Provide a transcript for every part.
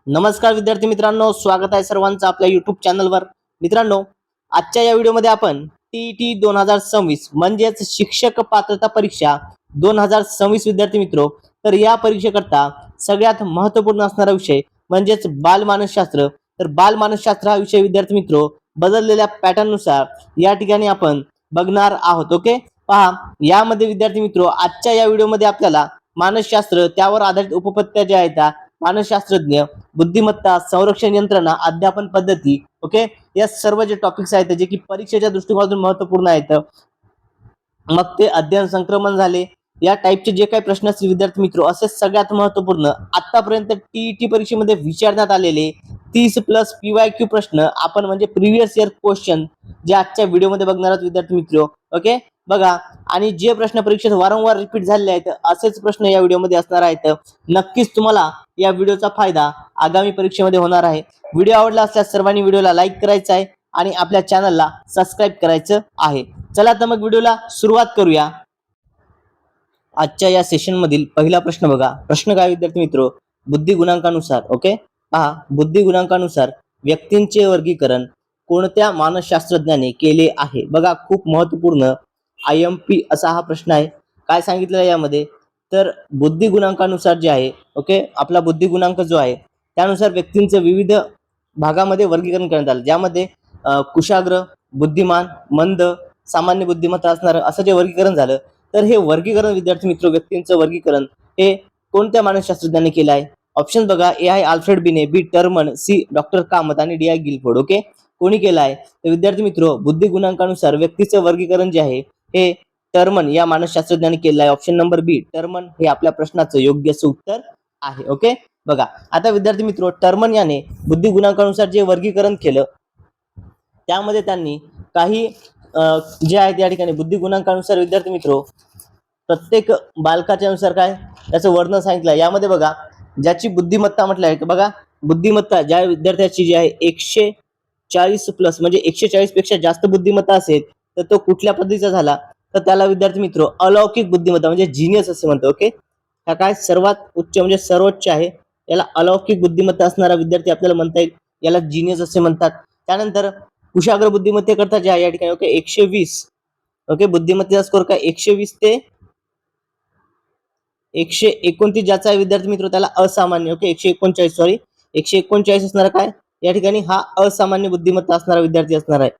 नमस्कार विद्यार्थी मित्रांनो, स्वागत आहे सर्वांचं आपल्या युट्यूब चॅनलवर। मित्रांनो, आजच्या या व्हिडिओमध्ये आपण टीईटी 2026 म्हणजेच शिक्षक पात्रता परीक्षा 2026 विद्यार्थी मित्रो, तर या परीक्षेकरता सगळ्यात महत्त्वपूर्ण असणारा विषय म्हणजेच बालमानसशास्त्र। तर बालमानसशास्त्र हा विषय विद्यार्थी मित्रो बदललेल्या पॅटर्न नुसार या ठिकाणी आपण बघणार आहोत। ओके, पहा यामध्ये विद्यार्थी मित्रो आजच्या या व्हिडिओमध्ये आपल्याला मानसशास्त्र त्यावर आधारित उपपत्त्या ज्या आहेत त्या मानसशास्त्रज्ञ, बुद्धिमत्ता, संरक्षण यंत्रणा, अध्यापन पद्धती, ओके, या सर्व जे टॉपिक्स आहेत जे की परीक्षेच्या दृष्टिकोनातून महत्त्वपूर्ण आहेत, मग ते अध्ययन संक्रमण झाले या टाइपचे जे काही प्रश्न असतील विद्यार्थी मित्रो, असे सगळ्यात महत्त्वपूर्ण आतापर्यंत टीईटी परीक्षेमध्ये विचारण्यात आलेले 30+ PYQ प्रश्न आपण म्हणजे प्रिव्हियस इयर क्वेश्चन जे आजच्या व्हिडिओमध्ये बघणार आहोत विद्यार्थी मित्रो। ओके, बघा, आणि जे प्रश्न परीक्षेत वारंवार रिपीट झालेले आहेत असेच प्रश्न या व्हिडिओमध्ये असणार आहेत। नक्कीच तुम्हाला या व्हिडिओचा फायदा आगामी परीक्षेमध्ये होणार आहे। व्हिडिओ आवडला असल्यास सर्वांनी व्हिडिओला लाईक करायचा आहे आणि आपल्या चॅनलला सबस्क्राईब करायचं आहे। चला तर मग व्हिडिओला सुरुवात करूया। आजच्या या सेशन मधील पहिला प्रश्न बघा। प्रश्न काय विद्यार्थी मित्रो, बुद्धी गुणांकानुसार, ओके, पहा, बुद्धी गुणांकानुसार व्यक्तींचे वर्गीकरण कोणत्या मानसशास्त्रज्ञाने केले आहे? बघा, खूप महत्त्वपूर्ण IMP असा हा प्रश्न आहे। काय सांगितलं यामध्ये, तर बुद्धी गुणांकानुसार जे आहे, ओके, आपला बुद्धी गुणांक जो आहे त्यानुसार व्यक्तींचं विविध भागामध्ये वर्गीकरण करण्यात आलं, ज्यामध्ये कुशाग्र, बुद्धिमान, मंद, सामान्य बुद्धिमत्ता असणारं असं जे वर्गीकरण झालं। तर हे वर्गीकरण विद्यार्थी मित्र व्यक्तींचं वर्गीकरण हे कोणत्या मानसशास्त्रज्ञाने केलं आहे? ऑप्शन बघा, ए आहे अल्फ्रेड बिने, बी टर्मन, सी डॉक्टर कामत आणि डी आहे गिलफोर्ड। ओके, कोणी केलं आहे? तर विद्यार्थी मित्र बुद्धी गुणांकानुसार व्यक्तीचं वर्गीकरण जे आहे हे टर्मन या मानसशास्त्रज्ञाने केलं आहे। ऑप्शन नंबर बी टर्मन हे आपल्या प्रश्नाचं योग्य उत्तर आहे। ओके, बघा, आता विद्यार्थी मित्र टर्मन याने बुद्धी गुणांकानुसार जे वर्गीकरण केलं त्यामध्ये त्यांनी काही जे आहे त्या ठिकाणी बुद्धी गुणांकानुसार विद्यार्थी मित्र प्रत्येक बालकाच्या अनुसार काय त्याचं वर्णन सांगितलं। यामध्ये बघा, ज्याची बुद्धिमत्ता म्हटलं आहे, बघा, बुद्धिमत्ता ज्या विद्यार्थ्याची जी आहे 140+ म्हणजे 140 पेक्षा जास्त बुद्धिमत्ता असेल तर तो कुठल्या पद्धतीचा झाला, तर त्याला विद्यार्थी मित्र अलौकिक बुद्धिमत्ता म्हणजे जीनियस असे म्हणतो। ओके, हा काय सर्वात उच्च म्हणजे सर्वोच्च आहे, याला अलौकिक बुद्धिमत्ता असणारा विद्यार्थी आपल्याला म्हणता येईल, याला जीनियस असे म्हणतात। त्यानंतर कुशाग्र बुद्धिमत्तेकरता जे आहे या ठिकाणी, ओके, 120, ओके, बुद्धिमत्तेचा स्कोर काय 120 ते 129 ज्याचा आहे विद्यार्थी मित्र त्याला असामान्य, ओके, 139 सॉरी 139 असणार काय या ठिकाणी, हा असामान्य बुद्धिमत्ता असणारा विद्यार्थी असणार आहे,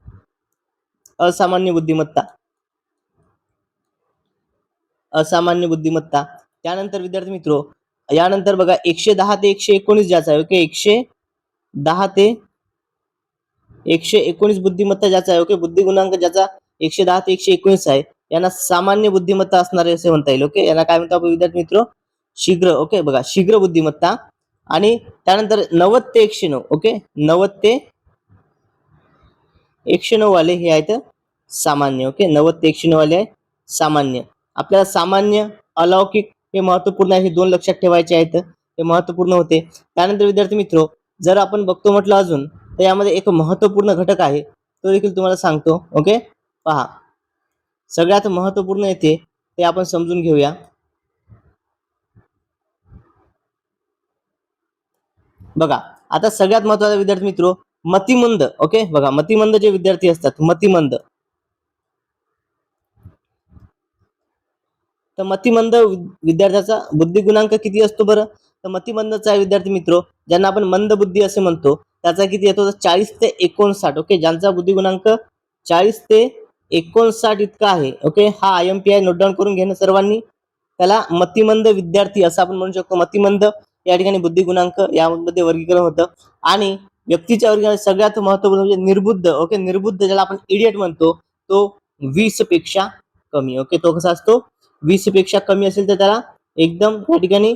असामान्य बुद्धिमत्ता, असामान्य बुद्धिमत्ता। त्यानंतर विद्यार्थी मित्र यानंतर बघा 110 ते 119 ज्याचा आहे, ओके, 110 ते 119 बुद्धिमत्ता ज्याचा आहे, ओके, बुद्धी गुणांक ज्याचा 110 ते 119 आहे यांना सामान्य बुद्धिमत्ता असणारे असे म्हणता येईल। ओके, यांना काय म्हणतो आपण विद्यार्थी मित्र? शीघ्र। ओके, बघा, शीघ्र बुद्धिमत्ता। आणि त्यानंतर 90 ते 109, ओके, 90 ते 109 वाले हे आहेत सामान्य। ओके, 90 ते 109 वाले आहे सामान्य। आपल्याला सामान्य, अलौकिक हे महत्त्वपूर्ण आहे, हे दोन लक्षात ठेवायचे आहेत, हे महत्त्वपूर्ण होते। त्यानंतर विद्यार्थी मित्र जर आपण बघतो म्हटलं अजून तर यामध्ये एक महत्त्वपूर्ण घटक आहे, तो देखील तुम्हाला सांगतो। ओके, पहा, सगळ्यात महत्त्वपूर्ण येते ते आपण समजून घेऊया। बघा, आता सगळ्यात महत्त्वाचा विद्यार्थी मित्र मतिमंद। ओके, बघा, मतिमंद जे विद्यार्थी असतात, मतिमंद, तर मतिमंद विद्यार्थ्याचा बुद्धी गुणांक किती असतो बरं? तर मतिमंदचा विद्यार्थी मित्र ज्यांना आपण मंद बुद्धी असे म्हणतो त्याचा किती येतो? 40 ते 59। ओके, ज्यांचा बुद्धी गुणांक 40 ते 59 इतका आहे, ओके, हा IMP आहे, नोट डाऊन करून घेणं सर्वांनी। त्याला मतिमंद विद्यार्थी असं आपण म्हणू शकतो। मतिमंद या ठिकाणी बुद्धी गुणांक यामध्ये वर्गीकरण होतं। आणि व्यक्तीच्या वर्गीकरण सगळ्यात महत्त्वपूर्ण म्हणजे निर्बुद्ध। ओके, निर्बुद्ध ज्याला आपण इडियट म्हणतो तो 20 पेक्षा कमी। ओके, तो कसा असतो? 20 पेक्षा कमी असेल तर त्याला एकदम या ठिकाणी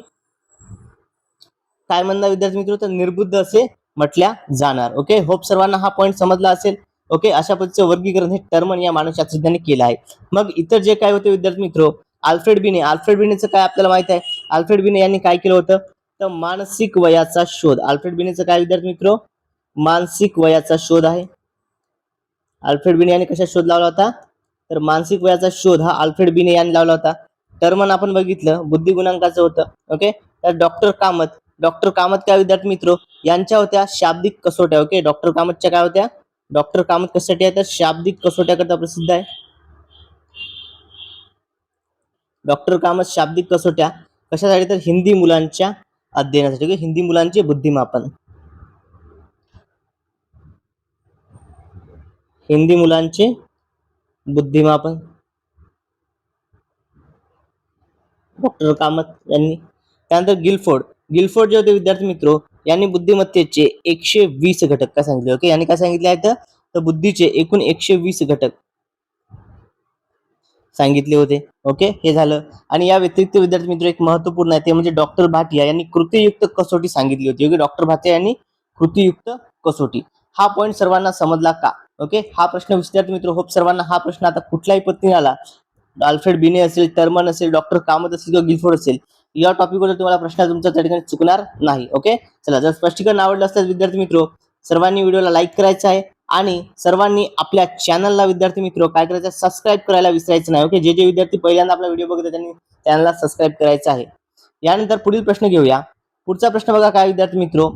काय म्हणणार विद्यार्थी मित्र? तर निर्बुद्ध असे म्हटल्या जाणार। ओके, होप सर्वांना हा पॉईंट समजला असेल। ओके, अशा पद्धतीचे वर्गीकरण हे टर्मन या मानसशास्त्रज्ञाने केलं आहे। मग इतर जे काय होते विद्यार्थी मित्र, अल्फ्रेड बिने, अल्फ्रेड बिनेचं काय आपल्याला माहित आहे? अल्फ्रेड बिने यांनी काय केलं होतं? तर मानसिक वयाचा शोध। अल्फ्रेड बिनेचं काय विद्यार्थी मित्र? मानसिक वयाचा शोध आहे। अल्फ्रेड बिने यांनी कशा शोध लावला होता? तर मानसिक वयाचा शोध हा अल्फ्रेड बिने यांनी लावला होता। टर्मन आपण बघितलं बुद्धी गुणांकाचं होतं। ओके, तर डॉक्टर कामत डॉक्टर कामत काय विद्यार्थी मित्र यांच्या होत्या शाब्दिक कसोट्या. ओके, डॉक्टर कामतच्या काय होत्या, डॉक्टर कामत कशासाठी आहे तर शाब्दिक कसोट्या करता प्रसिद्ध आहे. डॉक्टर कामत शाब्दिक कसोट्या कशासाठी तर हिंदी मुलांच्या अध्ययनासाठी. ओके, हिंदी मुलांचे बुद्धिमापन, हिंदी मुलांचे बुद्धिमापन डॉक्टर कामत यांनी. त्यानंतर गिलफोर्ड, गिलफोर्ड जे होते विद्यार्थी मित्र यांनी बुद्धिमत्तेचे 120 घटक काय सांगितले. ओके, यांनी काय सांगितले आहेत तर बुद्धीचे एकूण 120 घटक सांगितले होते. ओके, हे झालं. आणि या व्यतिरिक्त विद्यार्थी मित्र एक महत्वपूर्ण आहे ते म्हणजे डॉक्टर भाटिया यांनी कृतीयुक्त कसोटी सांगितली होती. ओके, डॉक्टर भाटिया यांनी कृतीयुक्त कसोटी. हा पॉईंट सर्वांना समजला का? ओके, हा प्रश्न विद्यार्थी मित्र होप सर्वांना हा प्रश्न आता कुठल्याही पत्नी आला, अल्फ्रेड बिने असेल, टर्मन असेल, डॉक्टर कामत असेल किंवा गिलफोर्ड असेल, या टॉपिकवर तुम्हाला प्रश्न तुमचा त्या ठिकाणी चुकणार नाही. ओके, चला, जर स्पष्टीकरण आवडलं असल्यास विद्यार्थी मित्र सर्वांनी व्हिडिओला लाईक करायचं आहे आणि सर्वांनी आपल्या चॅनलला विद्यार्थी मित्र काय करायचं, सबस्क्राईब करायला विसरायचं नाही. ओके, जे जे विद्यार्थी पहिल्यांदा आपला व्हिडिओ बघतात त्यांनी चॅनलला सबस्क्राईब करायचं आहे. यानंतर पुढील प्रश्न घेऊया. पुढचा प्रश्न बघा काय विद्यार्थी मित्र,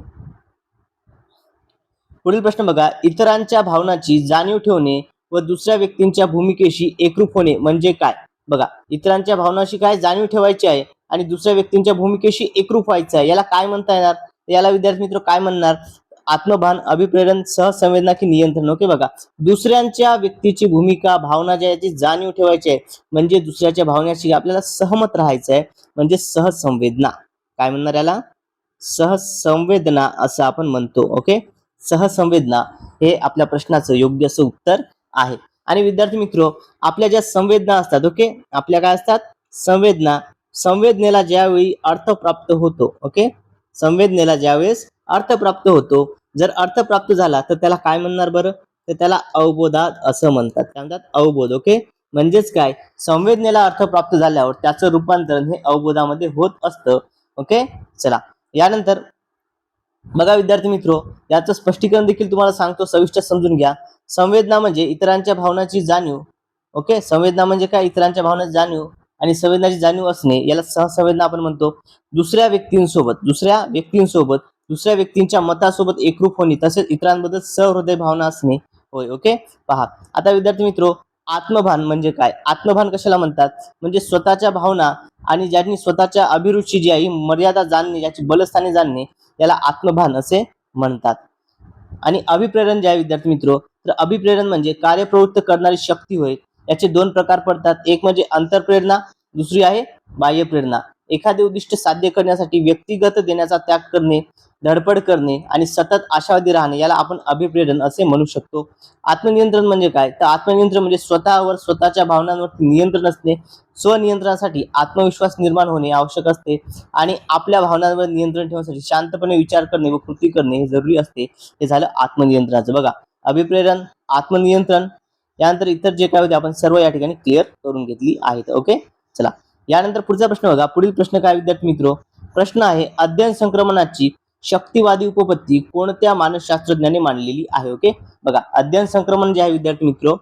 पुढील प्रश्न बघा, इतरांच्या भावनांची जाणीव ठेवणे व दुसऱ्या व्यक्तींच्या भूमिकेशी एकरूप होणे म्हणजे काय? बघा, इतरांच्या भावनांशी काय जाणीव ठेवायची आहे आणि दुसऱ्या व्यक्तींच्या भूमिकेशी एकरूप व्हायचं आहे, याला काय म्हणता येणार? याला विद्यार्थी मित्र काय म्हणणार? आत्मभान, अभिप्रेरण, सहसंवेदना की नियंत्रण. ओके, बघा, दुसऱ्यांच्या व्यक्तीची भूमिका, भावना ज्या याची जाणीव ठेवायची आहे म्हणजे दुसऱ्याच्या भावनाशी आपल्याला सहमत राहायचं आहे म्हणजे सहसंवेदना. काय म्हणणार याला? सहसंवेदना असं आपण म्हणतो. ओके, सहसंवेदना हे आपल्या प्रश्नाचं योग्य असं उत्तर आहे. आणि विद्यार्थी मित्र आपल्या ज्या संवेदना असतात, ओके, आपल्या काय असतात संवेदना, संवेदनेला ज्यावेळी अर्थ प्राप्त होतो, ओके, संवेदनेला ज्यावेळेस अर्थ प्राप्त होतो, जर अर्थ प्राप्त झाला तर त्याला काय म्हणणार बरं? तर त्याला अवबोधात असं म्हणतात. काय म्हणतात? अवबोध. ओके, म्हणजेच काय, संवेदनेला अर्थ प्राप्त झाल्यावर त्याचं रूपांतरण हे अवबोधामध्ये होत असतं. ओके, चला, यानंतर बघा विद्यार्थी मित्र याचं स्पष्टीकरण देखील तुम्हाला सांगतो, सविस्तर समजून घ्या. संवेदना म्हणजे इतरांच्या भावनांची जाणीव. ओके, संवेदना म्हणजे काय, इतरांच्या भावनांची जाणीव आणि संवेदनाची जाणीव असणे याला सहसंवेदना आपण म्हणतो. दुसऱ्या व्यक्तींसोबत दुसऱ्या व्यक्तींच्या मतासोबत एकरूप होणे तसेच इतरांबद्दल सहृदय भावना असणे होय. ओके, पहा आता विद्यार्थी मित्र आत्मभान म्हणजे काय? आत्मभान कशाला म्हणतात? म्हणजे स्वतःच्या भावना आणि ज्यांनी स्वतःच्या अभिरुची जी आहे मर्यादा जाणणे, याची बलस्थाने जाणणे याला आत्मभान असे म्हणतात. आणि अभिप्रेरण जे आहे विद्यार्थी मित्र, तर अभिप्रेरण म्हणजे कार्यप्रवृत्त करणारी शक्ती होय. याचे दोन प्रकार पडतात, एक म्हणजे अंतरप्रेरणा, दुसरी आहे बाह्य प्रेरणा. एखादे उद्दिष्ट साध्य करण्यासाठी व्यक्तिगत देण्याचा त्याग करणे, धडपड करणे आणि सतत आशावादी राहणे याला आपण अभिप्रेरण असे म्हणू शकतो. आत्मनियंत्रण म्हणजे काय? तर आत्मनियंत्रण म्हणजे स्वतःवर, स्वतःच्या भावनांवरती नियंत्रण असणे. स्वनियंत्रणासाठी आत्मविश्वास निर्माण होणे आवश्यक असते आणि आपल्या भावनांवर नियंत्रण ठेवण्यासाठी शांतपणे विचार करणे व कृती करणे हे जरुरी असते. हे झालं आत्मनियंत्रणाचं. बघा, अभिप्रेरण, आत्मनियंत्रण, यानंतर इतर जे काय होते आपण सर्व या ठिकाणी क्लिअर करून घेतली आहेत. ओके, चला, यानंतर पुढचा प्रश्न बघा. पुढील प्रश्न काय विद्यार्थी मित्र? प्रश्न आहे, अध्ययन संक्रमणाची शक्तिवादी उपपत्ती कोणत्या मानसशास्त्रज्ञाने मांडलेली आहे? ओके, बघा, अध्ययन संक्रमण जे आहे विद्यार्थी मित्र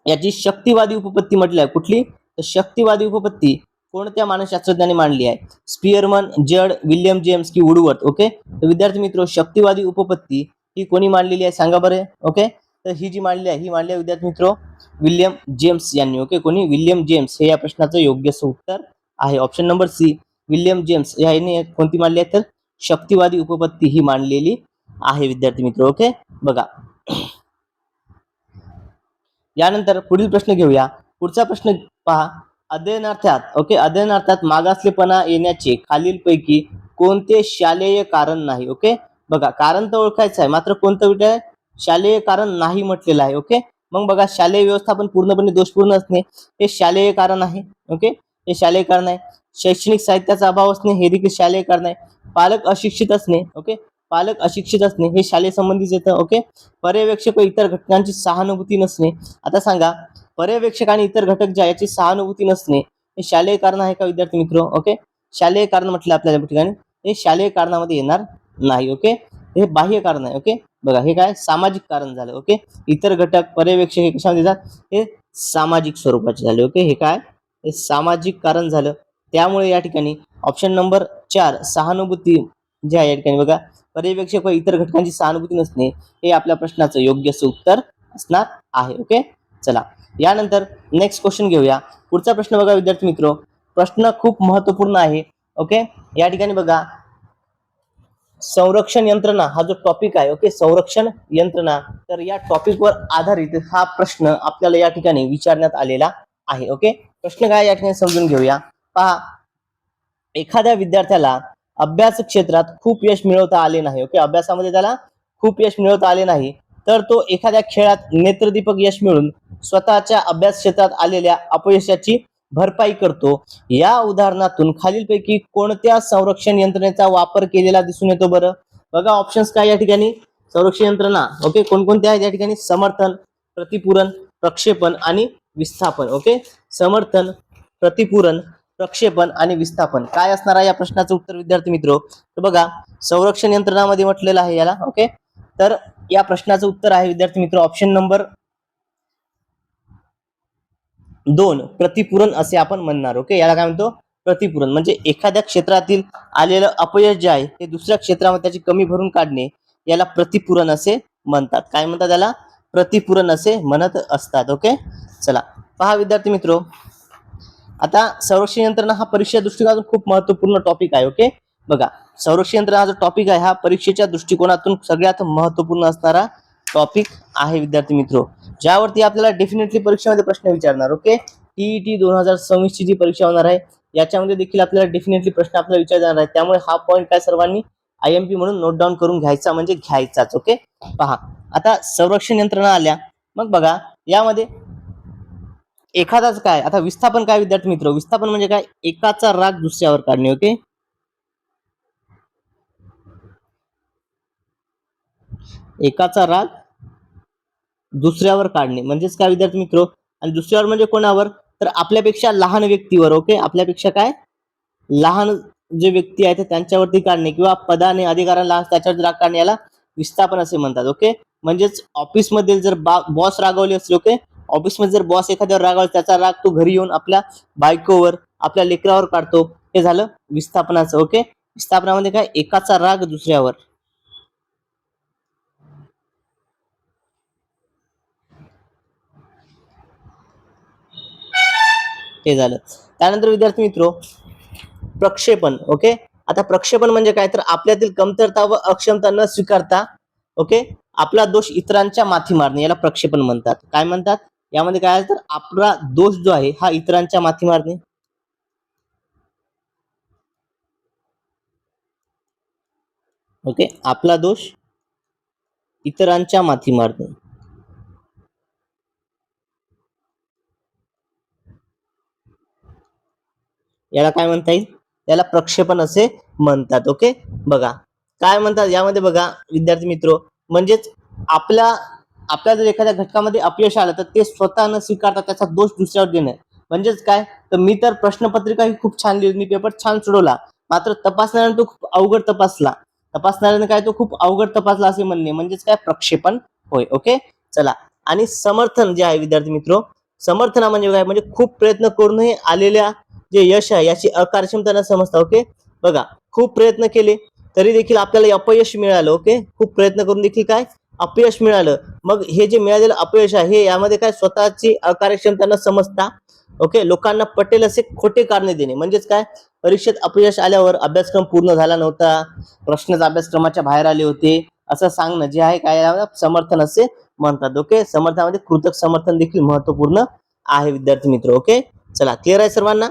याची शक्तिवादी उपपत्ती म्हटली आहे. कुठली? तर शक्तिवादी उपपत्ती कोणत्या मानसशास्त्रज्ञाने मांडली आहे? स्पियरमन, जड, विल्यम जेम्स की वुडवर्थ. ओके, तर विद्यार्थी मित्र शक्तिवादी उपपत्ती ही कोणी मांडलेली आहे सांगा बरं? ओके, तर ही जी मांडली आहे ही मांडली आहे विद्यार्थी मित्र विल्यम जेम्स यांनी. ओके, कोणी? विल्यम जेम्स हे या प्रश्नाचं योग्य उत्तर आहे. Option number C, William James यांनी कोणती मांडली आहे तर शक्तिवादी उपपत्ती ही मांडलेली आहे विद्यार्थी मित्र. ओके, बघा, यानंतर पुढील प्रश्न घेऊया. पुढचा प्रश्न पहा, अध्ययनार्थात, ओके, अध्ययनार्थात मागासलेपणा येण्याचे खालीलपैकी कोणते शालेय कारण नाही? ओके, बघा, कारण तर ओळखायचं आहे, मात्र कोणतं शालेय कारण नाही म्हटलेलं आहे. ओके, मग बघा, शालेय व्यवस्थापन पूर्णपणे दोषपूर्ण असणे हे शालेय कारण आहे. ओके, हे शालेय कारण आहे. शैक्षणिक साहित्याचा अभाव असणे हे देखील शालेय कारण आहे. पालक अशिक्षित असणे, ओके, पालक अशिक्षित असणे हे शालेय संबंधीच येतं. ओके, पर्यवेक्षक व इतर घटकांची सहानुभूती नसणे. आता सांगा, पर्यवेक्षक आणि इतर घटक ज्या याची सहानुभूती नसणे हे शालेय कारण आहे का विद्यार्थी मित्र? ओके, शालेय कारण म्हटलं आपल्याला ठिकाणी हे शालेय कारणामध्ये येणार नाही. ओके, हे बाह्य कारण आहे. ओके, बघा, हे काय सामाजिक कारण झालं. ओके, इतर घटक, पर्यवेक्षक हे कशामध्ये येतात? हे सामाजिक स्वरूपाचे झाले. ओके, हे काय? हे सामाजिक कारण झालं. त्यामुळे या ठिकाणी ऑप्शन नंबर 4 सहानुभूती जे आहे या ठिकाणी बघा, पर्यवेक्षक व इतर घटकांची सहानुभूती नसणे हे आपल्या प्रश्नाचं योग्य असं उत्तर असणार आहे. ओके, चला यानंतर नेक्स्ट क्वेश्चन घेऊया. पुढचा प्रश्न बघा विद्यार्थी मित्र, प्रश्न खूप महत्वपूर्ण आहे. ओके, या ठिकाणी बघा संरक्षण यंत्रणा हा जो टॉपिक आहे. ओके, संरक्षण यंत्रणा, तर या टॉपिकवर आधारित हा प्रश्न आपल्याला या ठिकाणी विचारण्यात आलेला आहे. ओके, प्रश्न काय या ठिकाणी समजून घेऊया. पहा, एखाद्या विद्यार्थ्याला अभ्यास क्षेत्रात खूप यश मिळवता आले नाही. ओके, अभ्यासामध्ये त्याला खूप यश मिळवता आले नाही, तर तो एखाद्या खेळात नेत्रदीपक यश मिळवून स्वतःच्या अभ्यास क्षेत्रात आलेल्या अपयशाची भरपाई करतो. या उदाहरणातून खालीलपैकी कोणत्या संरक्षण यंत्रणेचा वापर केलेला दिसून येतो बरं? बघा ऑप्शन्स काय या ठिकाणी, संरक्षण यंत्रणा ओके कोणकोणत्या आहेत या ठिकाणी, समर्थन, प्रतिपूरण, प्रक्षेपण आणि विस्थापन. ओके, समर्थन, प्रतिपूरण, प्रक्षेपण आणि विस्थापन काय असणार आहे या प्रश्नाचं उत्तर विद्यार्थी मित्र? तर बघा संरक्षण यंत्रणामध्ये म्हटलेलं आहे याला. ओके, तर या प्रश्नाचं उत्तर आहे विद्यार्थी मित्र ऑप्शन नंबर 2 प्रतिपूरण असे आपण म्हणणार. ओके, याला काय म्हणतो, प्रतिपूरण. म्हणजे एखाद्या क्षेत्रातील आलेलं अपयश जे आहे ते दुसऱ्या क्षेत्रामध्ये त्याची कमी भरून काढणे याला प्रतिपूरण असे म्हणतात. काय म्हणतात याला? प्रतिपूरण असे म्हणत असतात. ओके, चला पहा विद्यार्थी मित्र, आता संरक्षण यंत्रणा हा परीक्षा दृष्टिकोनातून खूप महत्वपूर्ण टॉपिक आहे. ओके, बघा संरक्षण यंत्रणा हा जो टॉपिक आहे हा परीक्षेच्या दृष्टिकोनातून सगळ्यात महत्वपूर्ण असणारा टॉपिक आहे विद्यार्थी मित्र, ज्यावरती आपल्याला डेफिनेटली परीक्षेमध्ये प्रश्न विचारणार. ओके, टीईटी 2026 ची जी परीक्षा होणार आहे याच्यामध्ये देखील आपल्याला डेफिनेटली प्रश्न आपल्याला विचारणार आहे. त्यामुळे हा पॉईंट काय सर्वांनी IMP म्हणून नोट डाऊन करून घ्यायचा, म्हणजे घ्यायचाच. ओके, पहा आता संरक्षण यंत्रणा आल्या, मग बघा यामध्ये एखादाच काय, आता विस्थापन काय विद्यार्थी मित्र? विस्थापन म्हणजे काय, एकाचा राग दुसऱ्यावर काढणे. ओके, एकाचा राग दुसऱ्यावर काढणे म्हणजेच काय विद्यार्थी मित्र? आणि दुसऱ्यावर म्हणजे कोणावर? तर आपल्यापेक्षा लहान व्यक्तीवर. ओके, आपल्यापेक्षा काय लहान जे व्यक्ती आहेत त्यांच्यावरती काढणे किंवा पदाने अधिकाराला त्याच्यावर राग काढणे याला विस्थापन असे म्हणतात. ओके, म्हणजेच ऑफिसमध्ये जर बॉस रागवले असले, ओके ऑफिसमध्ये जर बॉस एखाद्यावर रागवला त्याचा राग तो घरी येऊन आपल्या बायकोवर आपल्या लेकरावर काढतो, हे झालं विस्थापनाचं. ओके, विस्थापनामध्ये काय, एकाचा राग दुसऱ्यावर. हे झालं. त्यानंतर विद्यार्थी मित्र प्रक्षेपण. ओके, आता प्रक्षेपण म्हणजे काय, तर आपल्यातील कमतरता व अक्षमता न स्वीकारता ओके आपला दोष इतरांच्या माथी मारणे याला प्रक्षेपण म्हणतात. काय म्हणतात यामध्ये? काय तर आपला दोष जो आहे हा इतरांच्या माथी मारणे. ओके, आपला दोष इतरांच्या माथी मारणे याला काय म्हणता येईल? याला प्रक्षेपण असे म्हणतात. ओके, बघा काय म्हणतात यामध्ये बघा विद्यार्थी मित्र, म्हणजेच आपल्या जर एखाद्या घटकामध्ये अपयश आलं तर ते स्वतः न स्वीकारता त्याचा दोष दुसऱ्यावर देणे. म्हणजेच काय, तर मी तर प्रश्नपत्रिका ही खूप छान लिहिली, मी पेपर छान सोडवला, मात्र तपासणाऱ्याने तो खूप अवघड तपासला, तपासणाऱ्याने काय तो खूप अवघड तपासला असे म्हणणे म्हणजेच काय, प्रक्षेपण होय. ओके, चला आणि समर्थन जे आहे विद्यार्थी मित्र, समर्थना म्हणजे काय, म्हणजे खूप प्रयत्न करूनही आलेल्या जे यश आहे याची अकार्यक्षमता न समजता. ओके, बघा खूप प्रयत्न केले तरी देखील आपल्याला अपयश मिळालं. ओके, खूप प्रयत्न करून देखील काय अपयश मिळालं, मग हे जे मिळालेलं अपयश आहे हे यामध्ये काय स्वतःची अकार्यक्षमता न समजता ओके लोकांना पटेल असे खोटे कारणे देणे. म्हणजेच काय, परीक्षेत अपयश आल्यावर अभ्यासक्रम पूर्ण झाला नव्हता, प्रश्नच अभ्यासक्रमाच्या बाहेर आले होते असं सांगणं जे आहे काय समर्थन असे म्हणतात. ओके, समर्थनामध्ये कृतक समर्थन देखील महत्वपूर्ण आहे विद्यार्थी मित्र. ओके, चला क्लिअर आहे सर्वांना?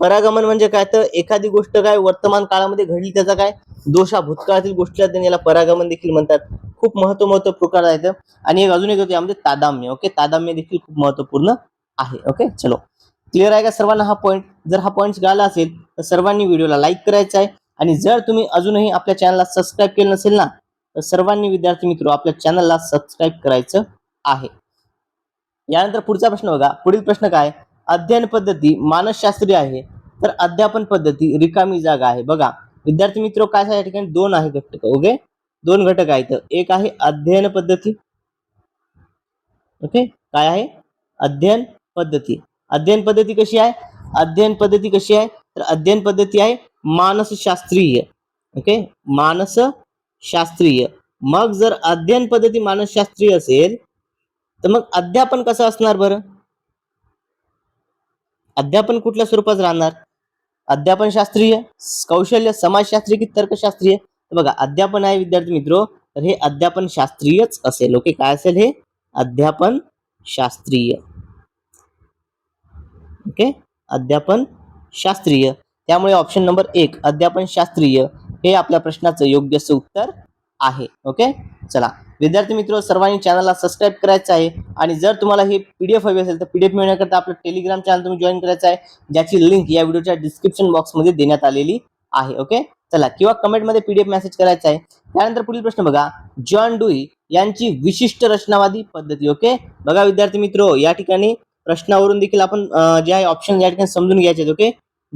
परागमन म्हणजे काय, तर एखादी गोष्ट काय वर्तमान काळामध्ये घडली त्याचा काय दोष हा भूतकाळातील गोष्टीला याला परागमन देखील म्हणतात. खूप महत्व प्रकार आहेत. आणि अजून एक होते यामध्ये तादाम्य. ओके, तादाम्य देखील खूप महत्वपूर्ण आहे. ओके, चलो क्लिअर आहे का सर्वांना हा पॉईंट? जर हा पॉईंट कळाला असेल तर सर्वांनी व्हिडिओला लाईक करायचा आहे, आणि जर तुम्ही अजूनही आपल्या चॅनलला सबस्क्राईब केलं नसेल ना तर सर्वांनी विद्यार्थी मित्र आपल्या चॅनलला सबस्क्राईब करायचं आहे. यानंतर पुढचा प्रश्न बघा, पुढील प्रश्न काय, अध्ययन पद्धती मानसशास्त्रीय आहे तर अध्यापन पद्धती रिकामी जागा आहे. बघा विद्यार्थी मित्र काय या ठिकाणी दोन आहे घटक. ओके, दोन घटक आहेत. एक आहे अध्ययन पद्धती. ओके, काय आहे? अध्ययन पद्धती. अध्ययन पद्धती कशी आहे, अध्ययन पद्धती कशी आहे, तर अध्ययन पद्धती आहे मानसशास्त्रीय. ओके, मानसशास्त्रीय. मग जर अध्ययन पद्धती मानसशास्त्रीय असेल तर मग अध्यापन कसं असणार बरं? अध्यापन कुठल्या स्वरूपात राहणार? अध्यापन शास्त्रीय, कौशल्य, समाजशास्त्रीय की तर्कशास्त्रीय? बघा, अध्यापन आहे विद्यार्थी मित्रो, तर हे अध्यापन शास्त्रीयच असेल. ओके, काय असेल हे? अध्यापन शास्त्रीय. ओके, अध्यापन शास्त्रीय. त्यामुळे ऑप्शन नंबर 1 अध्यापन शास्त्रीय हे आपल्या प्रश्नाचं योग्य उत्तर आहे. ओके, चला विद्यार्थी मित्र, सर्वांनी चॅनलला सबस्क्राईब करायचं आहे आणि जर तुम्हाला हे पीडीएफ हवी असेल तर पीडीएफ मिळवण्याकरता आपलं टेलिग्राम चॅनल तुम्ही जॉईन करायचं आहे, ज्याची लिंक या व्हिडिओच्या डिस्क्रिप्शन बॉक्समध्ये देण्यात आलेली आहे. ओके, चला, किंवा कमेंटमध्ये पीडीएफ मेसेज करायचा आहे. त्यानंतर पुढील प्रश्न बघा, जॉन डुई यांची विशिष्ट रचनावादी पद्धती. ओके, बघा विद्यार्थी मित्र, या ठिकाणी प्रश्नावरून देखील आपण जे आहे ऑप्शन या ठिकाणी समजून घ्यायचे. ओके,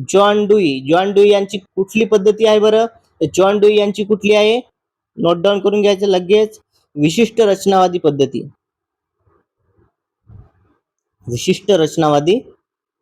जॉन डुई यांची कुठली पद्धती आहे बरं? जॉन डुई यांची कुठली आहे? नोट डाऊन करून घ्यायचं लगेच. विशिष्ट रचनावादी पद्धती. विशिष्ट रचनावादी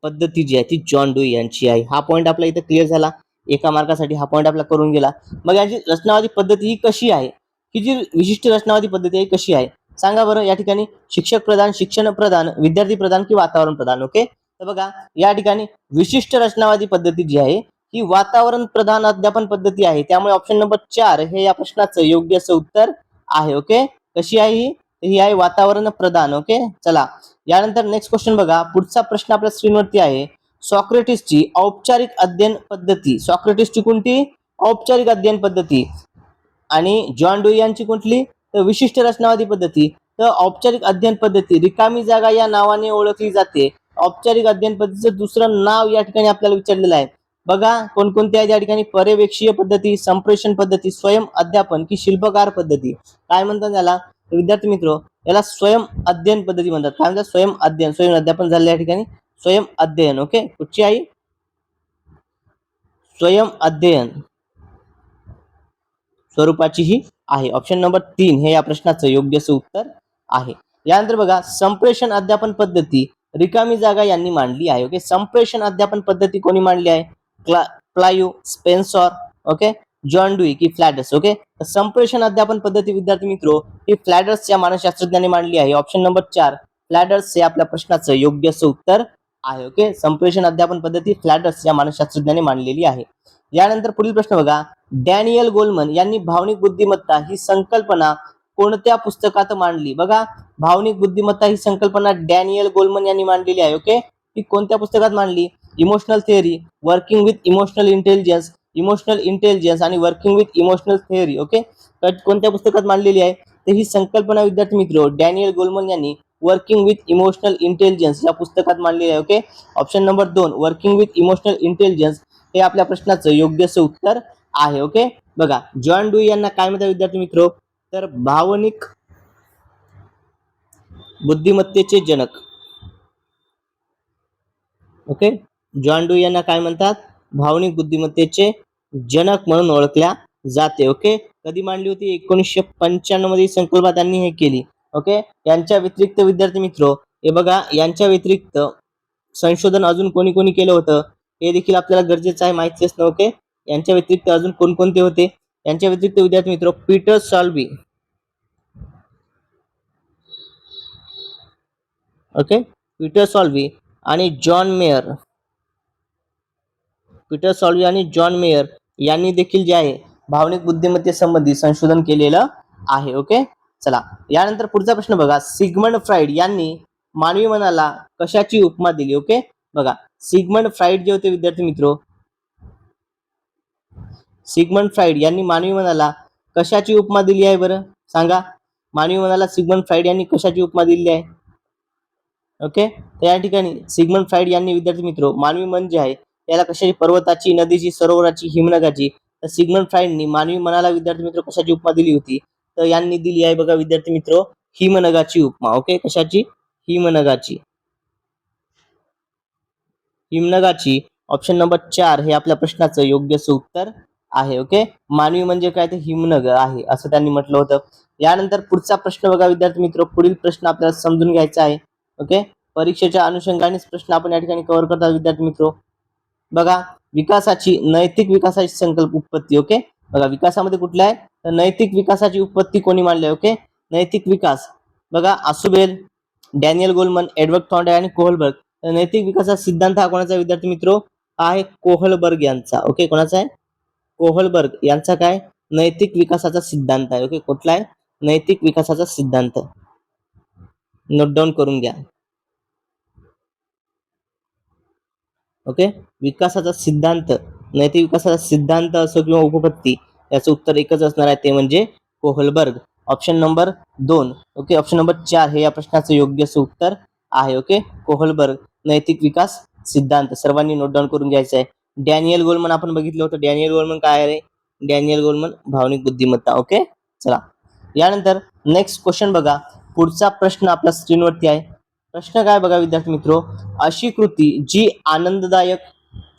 पद्धती जी आहे ती जॉन डुई यांची आहे. हा पॉइंट आपला इथे क्लिअर झाला. एका मार्कासाठी हा पॉइंट आपला करून गेला. मग यांची रचनावादी पद्धती ही कशी आहे? ही जी विशिष्ट रचनावादी पद्धती आहे कशी आहे सांगा बरं. या ठिकाणी शिक्षक प्रधान, शिक्षण प्रधान, विद्यार्थी प्रधान की वातावरण प्रधान? ओके, तर बघा या ठिकाणी विशिष्ट रचनावादी पद्धती जी आहे ही वातावरण प्रधान अध्यापन पद्धती आहे. त्यामुळे ऑप्शन नंबर 4 हे या प्रश्नाचं योग्य उत्तर आहे. ओके, कशी आहे ही आहे वातावरण प्रधान. ओके, चला यानंतर नेक्स्ट क्वेश्चन बघा. पुढचा प्रश्न आपल्या स्क्रीनवरती आहे. सॉक्रेटिसची औपचारिक अध्ययन पद्धती. सॉक्रेटिसची कोणती? औपचारिक अध्ययन पद्धती. आणि जॉन डुई यांची कुठली? तर विशिष्ट रचनावादी पद्धती. तर औपचारिक अध्ययन पद्धती रिकामी जागा या नावाने ओळखली जाते. औपचारिक अध्ययन पद्धतीचं दुसरं नाव या ठिकाणी आपल्याला विचारलेलं आहे. बघा कोणकोणती आहे या ठिकाणी? पर्यवेक्षीय पद्धती, संप्रेषण पद्धती, स्वयं अध्यापन की शिल्पकार पद्धती? काय म्हणतात याला विद्यार्थी मित्र? याला स्वयं अध्ययन पद्धती म्हणतात. काय म्हणतात? स्वयं अध्ययन. स्वयं अध्यापन झालं या ठिकाणी स्वयं अध्ययन. ओके, कुठची आहे? स्वयं अध्ययन स्वरूपाची ही आहे. ऑप्शन नंबर 3 हे या प्रश्नाचं योग्य उत्तर आहे. यानंतर बघा, संप्रेषण अध्यापन पद्धती रिकामी जागा यांनी मांडली आहे. ओके, संप्रेषण अध्यापन पद्धती कोणी मांडली आहे? प्लायू, स्पेन्सर, ओके, जॉन डुई की फ्लॅडर्स? ओके, संप्रेषण अध्यापन पद्धती विद्यार्थी मित्रो ही फ्लॅडर्स या मानसशास्त्रज्ञाने मांडली आहे. ऑप्शन नंबर 4 फ्लॅडर्स हे आपल्या प्रश्नाचं योग्य उत्तर आहे. ओके, संप्रेषण अध्यापन पद्धती फ्लॅडर्स या मानसशास्त्रज्ञाने मांडलेली आहे. यानंतर पुढील प्रश्न बघा. डॅनियल गोलमन यांनी भावनिक बुद्धिमत्ता ही संकल्पना कोणत्या पुस्तकात मांडली? बघा, भावनिक बुद्धिमत्ता ही संकल्पना डॅनियल गोलमन यांनी मांडलेली आहे. ओके, ती कोणत्या पुस्तकात मांडली? Emotional theory, working with emotional intelligence आणि working with emotional theory. Okay, तर कोणत्या पुस्तकात मांडलेली आहे? तर ही संकल्पना विद्यार्थी मित्र डॅनियल गोलमन यांनी वर्किंग विथ इमोशनल इंटेलिजन्स या पुस्तकात मांडलेली आहे. Okay, option number 2 working with emotional intelligence हे आपल्या प्रश्नाचं योग्य उत्तर आहे. ओके, बघा जॉन डुई यांना काय म्हणतात विद्यार्थी मित्र? तर भावनिक बुद्धिमत्तेचे जनक. ओके, जॉन डुई यांना काय म्हणतात? भावनिक बुद्धिमत्तेचे जनक म्हणून ओळखल्या जाते. ओके, कधी मांडली होती? 1995 मध्ये संकल्पना त्यांनी हे केली. ओके, यांच्या व्यतिरिक्त विद्यार्थी मित्र हे बघा, यांच्या व्यतिरिक्त संशोधन अजून कोणी कोणी केलं होतं हे देखील आपल्याला गरजेचं आहे माहिती असणं. ओके, यांच्या व्यतिरिक्त अजून कोणकोणते होते? यांच्या व्यतिरिक्त विद्यार्थी मित्र पीटर सॉल्वी. ओके, पीटर सॉल्वी आणि जॉन मेयर. पीटर सॉल्वी आणि जॉन मेयर यांनी देखील जे आहे भावनिक बुद्धिमत्तेसंबंधी संशोधन केलेलं आहे. ओके, चला यानंतर पुढचा प्रश्न बघा. सिगमंड फ्राइड यांनी मानवी मनाला कशाची उपमा दिली? ओके, बघा सिगमंड फ्राइड जे होते विद्यार्थी मित्र, सिगमंड फ्राइड यांनी मानवी मनाला कशाची उपमा दिली आहे बरं सांगा? मानवी मनाला सिगमंड फ्राइड यांनी कशाची उपमा दिली आहे? ओके, तर या ठिकाणी सिगमंड फ्राइड यांनी विद्यार्थी मित्र मानवी मन जे आहे याला कशाची? पर्वताची, नदीची, सरोवराची, हिमनगाची. तर सिगमंड फ्राइडनी मानवी मनाला विद्यार्थी मित्र कशाची उपमा दिली होती? तर यांनी दिली आहे बघा विद्यार्थी मित्र हिमनगाची उपमा. ओके, कशाची? हिमनगाची. हिमनगाची. ऑप्शन नंबर 4 हे आपल्या प्रश्नाचं योग्य उत्तर आहे. ओके, मानवी म्हणजे काय? तर हिमनग आहे असं त्यांनी म्हटलं होतं. यानंतर पुढचा प्रश्न बघा विद्यार्थी मित्र, पुढील प्रश्न आपल्याला समजून घ्यायचा आहे. ओके, परीक्षेच्या अनुषंगानेच प्रश्न आपण या ठिकाणी कव्हर करतात विद्यार्थी मित्रो. बघा, नैतिक विकासाची संकल्प उत्पत्ती. ओके, बघा विकासामध्ये कुठला आहे तर नैतिक विकासाची उत्पत्ती कोणी मांडली. ओके, नैतिक विकास बघा आसुबेल, डॅनियल गोलमन, एडवर्ड थॉर्नडाय आणि कोहलबर्ग. नैतिक विकासाचा सिद्धांत हा कोणाचा विद्यार्थी मित्रो आहे कोहलबर्ग यांचा. ओके, कोणाचा आहे कोहलबर्ग यांचा काय नैतिक विकासाचा सिद्धांत आहे. ओके, कुठला आहे नैतिक विकासाचा सिद्धांत, नोट डाऊन करून घ्या. ओके, विकासाचा सिद्धांत, नैतिक विकासाचा सिद्धांत असो किंवा उपपत्ती, याचं उत्तर एकच असणार आहे ते म्हणजे Kohlberg. Option number 2. Okay, option number 4 हे या प्रश्नाचं योग्य उत्तर आहे. ओके, कोहलबर्ग नैतिक विकास सिद्धांत सर्वांनी नोट डाऊन करून घ्यायचं आहे. डॅनियल गोलमन आपण बघितलं होतं. डॅनियल गोलमन काय आहे, डॅनियल गोलमन भावनिक बुद्धिमत्ता. ओके, चला यानंतर नेक्स्ट क्वेश्चन बघा. पुढचा प्रश्न आपल्या स्क्रीनवरती आहे. प्रश्न काय बघा विद्यार्थी मित्रो, अशी कृती जी आनंददायक,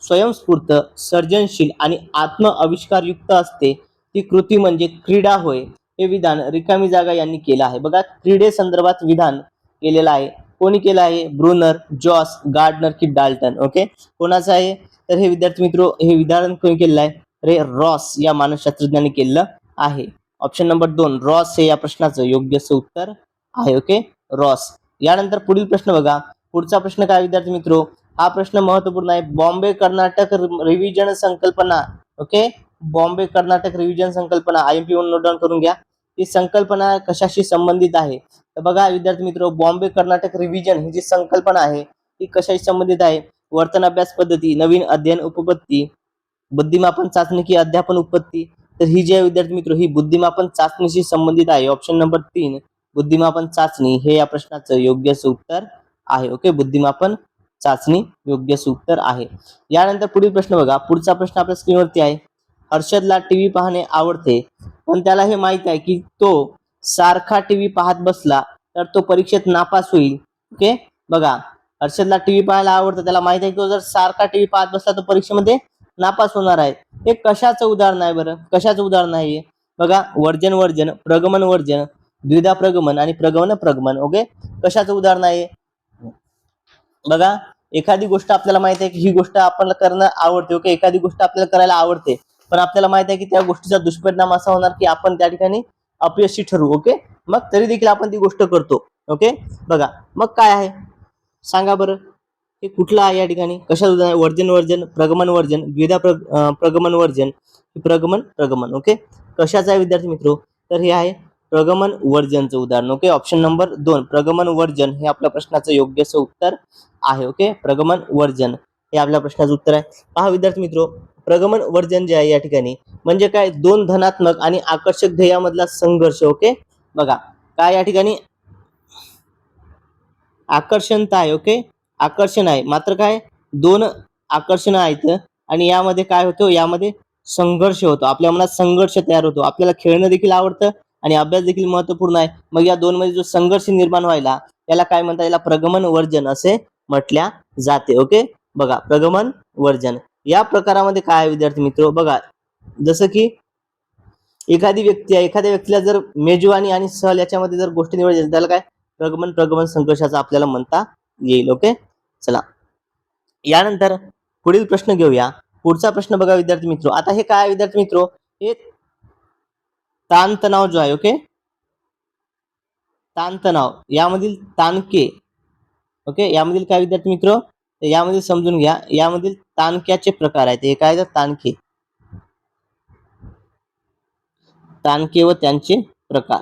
स्वयंस्फूर्त, सर्जनशील आणि आत्म आविष्कारयुक्त असते ती कृती म्हणजे क्रीडा होय. हे विधान रिकामी जागा यांनी केलं आहे. बघा, क्रीडे संदर्भात विधान केलेलं आहे. कोणी केलं आहे, ब्रुनर, जॉस, गार्डनर की डाल्टन. ओके, कोणाचं आहे तर हे विद्यार्थी मित्रो हे विधान कोणी केलेलं आहे रे रॉस या मानसशास्त्रज्ञांनी केलेलं आहे. ऑप्शन नंबर 2 रॉस हे या प्रश्नाचं योग्य उत्तर आहे. Okay, Ross. यानंतर पुढील प्रश्न बघा. पुढचा प्रश्न काय विद्यार्थी मित्रो, हा प्रश्न महत्वपूर्ण आहे. बॉम्बे कर्नाटक रिव्हिजन संकल्पना. ओके, बॉम्बे कर्नाटक रिव्हिजन संकल्पना IMP म्हणून नोट डाऊन करून घ्या. ही संकल्पना कशाशी संबंधित आहे तर बघा विद्यार्थी मित्रो, बॉम्बे कर्नाटक रिव्हिजन ही जी संकल्पना आहे ती कशाशी संबंधित आहे, वर्तन अभ्यास पद्धती, नवीन अध्ययन उपपत्ती, बुद्धिमापन चाचणी की अध्यापन उपपत्ती. तर ही जी आहे विद्यार्थी मित्रो ही बुद्धिमापन चाचणीशी संबंधित आहे. ऑप्शन नंबर 3 बुद्धिमापन चाचणी हे या प्रश्नाचं योग्य उत्तर आहे. ओके, बुद्धिमापन चाचणी योग्य उत्तर आहे. यानंतर पुढील प्रश्न बघा. पुढचा प्रश्न आपल्या स्क्रीनवरती आहे. हर्षदला टीव्ही पाहणे आवडते पण त्याला हे माहित आहे की तो सारखा टीव्ही पाहत बसला तर तो परीक्षेत नापास होईल. ओके, बघा हर्षदला टीव्ही पाहायला आवडतं, त्याला माहित आहे की तो जर सारखा टीव्ही पाहत बसला तर परीक्षेमध्ये नापास होणार आहे. हे कशाचं उदाहरण आहे बरं, कशाचं उदाहरण आहे बघा, वर्जन वर्जन, प्रगमन वर्जन, द्विधा प्रगमन आणि प्रगमन प्रगमन. ओके, कशाचं उदाहरण आहे बघा, एखादी गोष्ट आपल्याला माहित आहे की ही गोष्ट आपल्याला करणं आवडते. ओके, एखादी गोष्ट आपल्याला करायला आवडते पण आपल्याला माहित आहे की त्या गोष्टीचा दुष्परिणाम असा होणार की आपण त्या ठिकाणी अपयशी ठरवू. ओके, मग तरी देखील आपण ती गोष्ट करतो. ओके, बघा मग काय आहे सांगा बरं, हे कुठलं आहे या ठिकाणी, कशाचं आहे, वर्जन वर्जन, प्रगमन वर्जन, द्विधा प्रगमन वर्जन, प्रगमन प्रगमन. ओके, कशाचं आहे विद्यार्थी मित्रो तर हे आहे प्रगमन वर्जनचं उदाहरण. ओके, ऑप्शन नंबर 2 प्रगमन वर्जन हे आपल्या प्रश्नाचं योग्य उत्तर आहे. ओके, प्रगमन वर्जन हे आपल्या प्रश्नाचं उत्तर आहे. पहा विद्यार्थी मित्रो, प्रगमन वर्जन जे आहे या ठिकाणी म्हणजे काय, दोन धनात्मक आणि आकर्षक ध्येयामधला संघर्ष. ओके, बघा काय या ठिकाणी आकर्षणता आहे. ओके, आकर्षण आहे, मात्र काय दोन आकर्षण आहेत आणि यामध्ये काय होतं, यामध्ये संघर्ष होतो. आपल्या मनात संघर्ष तयार होतो. आपल्याला खेळणं देखील आवडतं आणि अभ्यास देखील महत्वपूर्ण आहे. मग या दोन मध्ये जो संघर्ष निर्माण व्हायला याला काय म्हणतात, याला प्रगमन वर्जन असे म्हटल्या जाते. ओके, बघा प्रगमन वर्जन या प्रकारामध्ये काय विद्यार्थी मित्र बघा, जसं की एखादी व्यक्ती आहे, एखाद्या व्यक्तीला जर मेजवानी आणि सहल याच्यामध्ये जर गोष्टी निवडायच्या त्याला काय प्रगमन प्रगमन संघर्षाचा आपल्याला म्हणता येईल. ओके, चला यानंतर पुढील प्रश्न घेऊया. पुढचा प्रश्न बघा विद्यार्थी मित्रो, आता हे काय विद्यार्थी मित्रो, हे ताणतणाव जो आहे. ओके, ताणतणाव यामधील ताणके. ओके, यामधील काय विद्यार्थी मित्रो, यामधील समजून घ्या, यामधील ताणक्याचे प्रकार आहेत. हे काय तर ताणके, ताणके व त्यांचे प्रकार.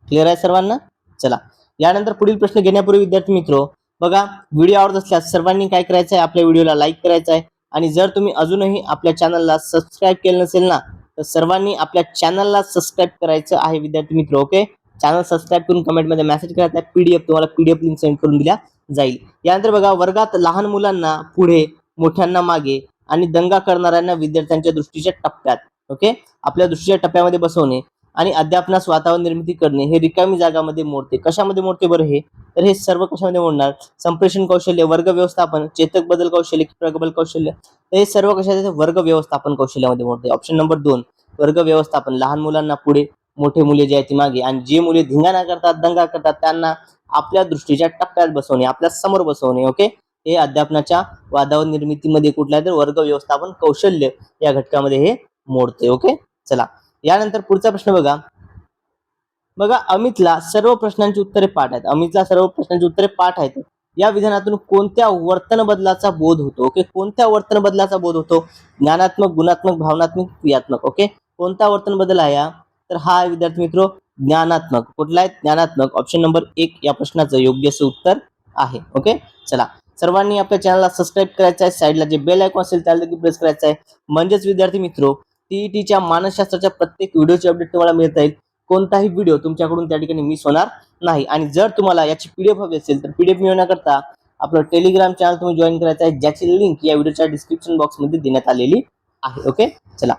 क्लिअर आहे सर्वांना. चला यानंतर पुढील प्रश्न घेण्यापूर्वी विद्यार्थी मित्रो बघा, व्हिडिओ आवडत असल्यास सर्वांनी काय करायचं आहे, आपल्या व्हिडिओला लाईक करायचं आहे आणि जर तुम्ही अजूनही आपल्या चॅनलला सबस्क्राईब केलं नसेल ना तर सर्वांनी आपल्या चॅनलला सबस्क्राईब करायचं आहे विद्यार्थी मित्रो. ओके, चॅनल सबस्क्राईब करून कमेंटमध्ये मेसेज करायचा आहे PDF, तुम्हाला PDF लिंक सेंड करून दिल्या जाईल. यानंतर बघा, वर्गात लहान मुलांना पुढे, मोठ्यांना मागे आणि दंगा करणाऱ्यांना विद्यार्थ्यांच्या दृष्टीच्या टप्प्यात, ओके आपल्या दृष्टीच्या टप्प्यामध्ये बसवणे आणि अध्यापनास वातावरण निर्मिती करणे हे रिकामी जागामध्ये मोडते. कशामध्ये मोडते बरं हे, तर हे सर्व कशामध्ये मोडणार, संप्रेषण कौशल्य, वर्ग व्यवस्थापन, चेतक बदल कौशल्य, प्रगबल कौशल्य, तर हे सर्व कशाचे वर्ग व्यवस्थापन कौशल्यामध्ये मोडते. ऑप्शन नंबर 2 वर्ग व्यवस्थापन, लहान मुलांना पुढे, मोठे मुले जे आहेत ती मागे, आणि जे मुले धिंगाणा करतात, दंगा करतात, त्यांना आपल्या दृष्टीच्या टप्प्यात बसवणे, आपल्या समोर बसवणे. ओके, हे अध्यापनाच्या वादावर निर्मितीमध्ये कुठल्या तरी वर्ग व्यवस्थापन कौशल्य या घटकामध्ये हे मोडते. ओके, चला यानंतर पुढचा प्रश्न बघा. अमितला सर्व प्रश्नांची उत्तरे पाठ आहेत. अमितला सर्व प्रश्नांची उत्तरे पाठ आहेत. या विधानातून कोणत्या वर्तन बदलाचा बोध होतो? ओके, कोणत्या वर्तन बदलाचा बोध होतो? ज्ञानात्मक, गुणात्मक, भावनात्मक, क्रियात्मक. ओके, कोणता वर्तन बदल आहे हा? तर हा विद्यार्थी मित्र ज्ञानात्मक. कुठला आहे? ज्ञानात्मक. ऑप्शन नंबर 1 या प्रश्नाचं योग्य असं उत्तर आहे. ओके, चला सर्वांनी आपल्या चॅनलला सबस्क्राईब करायचं आहे. साईडला जे बेल आयकॉन असेल त्याला देखील प्रेस करायचं आहे. म्हणजेच विद्यार्थी मित्र टीईटीच्या मानसशास्त्राच्या प्रत्येक व्हिडिओची अपडेट तुम्हाला मिळता येईल. कोणताही व्हिडिओ तुमच्याकडून त्या ठिकाणी मिस होणार नाही. आणि जर तुम्हाला याची पीडीएफ हवी असेल तर पीडीएफ मिळवण्याकरता आपलं टेलिग्राम चॅनल तुम्ही जॉईन करायचं आहे, ज्याची लिंक या व्हिडिओच्या डिस्क्रिप्शन बॉक्समध्ये देण्यात आलेली आहे. ओके, चला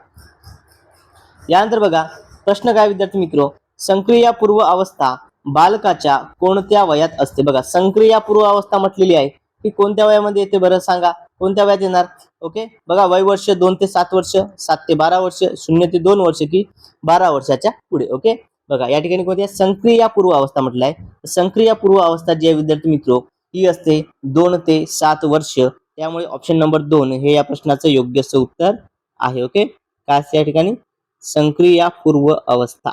यानंतर बघा प्रश्न काय विद्यार्थी मित्र, संक्रियापूर्व अवस्था बालकाच्या कोणत्या वयात असते? बघा, संक्रियापूर्व अवस्था म्हटलेली आहे की कोणत्या वयामध्ये येते बरं सांगा, कोणत्या वयात येणार? ओके, बघा वय वर्ष 2 ते 7 वर्ष, 7 ते 12 वर्ष, 0 ते 2 वर्ष की 12 वर्षाच्या पुढे. ओके, बघा या ठिकाणी कोणती संक्रियापूर्व अवस्था म्हटलंय. संक्रियापूर्व अवस्था जी आहे विद्यार्थी मित्र ही असते 2 ते 7 वर्ष. त्यामुळे ऑप्शन नंबर 2 हे या प्रश्नाचं योग्य असं उत्तर आहे. ओके, काय असते या ठिकाणी? संक्रियापूर्व अवस्था.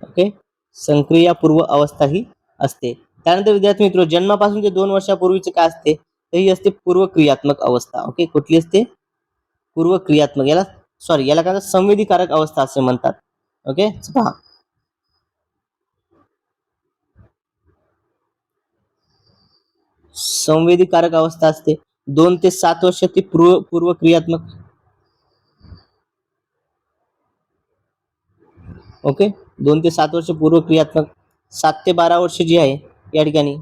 ओके, संक्रियापूर्व अवस्था ही असते. त्यानंतर विद्यार्थी मित्र जन्मापासून ते 2 वर्षापूर्वीचे काय असते? तर ही असते पूर्व क्रियात्मक अवस्था. ओके, कुठली असते? पूर्व क्रियात्मक. याला काय संवेदीकारक अवस्था असे म्हणतात. ओके, पहा संवेदीकारक अवस्था असते 2 ते 7 वर्ष ती पूर्व क्रियात्मक. ओके, 2 ते 7 वर्ष पूर्व क्रियात्मक, 7 ते 12 वर्ष जी आहे या ठिकाणी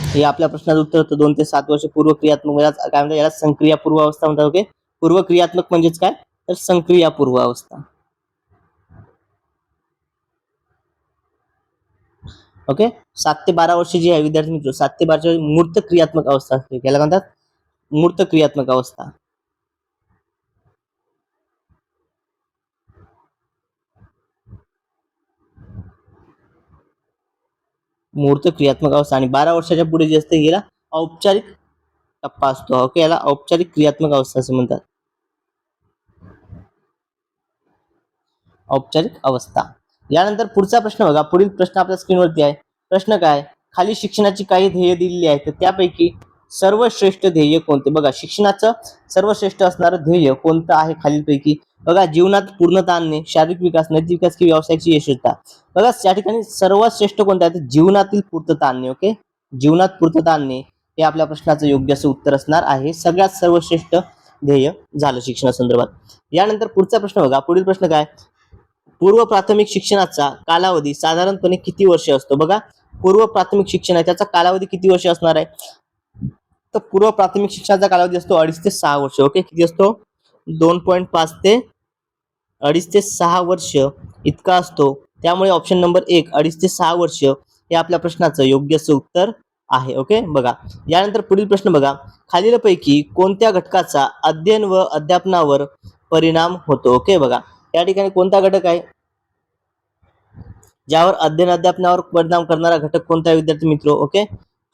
हे आपल्या प्रश्नाचं उत्तर होतं. 2 ते 7 वर्ष पूर्व क्रियात्मक काय म्हणतात? याला संक्रियापूर्व अवस्था म्हणतात. ओके, पूर्व क्रियात्मक म्हणजेच काय? तर संक्रियापूर्व अवस्था. ओके, 7 ते 12 वर्ष जी आहे विद्यार्थी मित्र 7 ते 12 मूर्त क्रियात्मक अवस्था असते. याला म्हणतात मूर्त क्रियात्मक अवस्था. मूर्त क्रियात्मक अवस्था. आणि 12 वर्षाच्या पुढे जे असते याला औपचारिक टप्पा असतो. ओके, याला औपचारिक क्रियात्मक अवस्था असे म्हणतात. औपचारिक अवस्था. यानंतर पुढचा प्रश्न बघा. पुढील प्रश्न आपल्या स्क्रीनवरती आहे. प्रश्न काय? खाली शिक्षणाची काही ध्येय दिलेली आहेत, तर त्यापैकी सर्वश्रेष्ठ ध्येय कोणते? बघा, शिक्षणाचं सर्वश्रेष्ठ असणारं ध्येय कोणतं आहे खालीलपैकी? बघा, जीवनात पूर्णता आणणे, शारीरिक विकास, नैतिक विकास की व्यावसायिक यशस्वीता. बघा, या ठिकाणी सर्वात श्रेष्ठ कोणतं आहे? जीवनातील पूर्तता आणणे. ओके, जीवनात पूर्तता आणणे हे आपल्या प्रश्नाचं योग्य असं उत्तर असणार आहे. सगळ्यात सर्वश्रेष्ठ ध्येय झालं शिक्षणासंदर्भात. यानंतर पुढचा प्रश्न बघा. पुढील प्रश्न काय? पूर्व प्राथमिक शिक्षणाचा कालावधी साधारणपणे किती वर्ष असतो? बघा, पूर्व प्राथमिक शिक्षण आहे त्याचा कालावधी किती वर्ष असणार आहे? तर पूर्व प्राथमिक शिक्षणाचा कालावधी असतो 2.5 ते 6 वर्ष. ओके, किती असतो? 2.5 ते 2.5 ते 6 वर्ष इतका असतो. त्यामुळे ऑप्शन नंबर 1 2.5 ते 6 वर्ष हे आपल्या प्रश्नाचं योग्य असं उत्तर आहे. ओके, बघा यानंतर पुढील प्रश्न बघा. खालीलपैकी कोणत्या घटकाचा अध्ययन व अध्यापनावर परिणाम होतो? ओके, बघा या ठिकाणी कोणता घटक आहे ज्यावर अध्ययन अध्यापनावर परिणाम करणारा घटक कोणता आहे विद्यार्थी मित्र? ओके,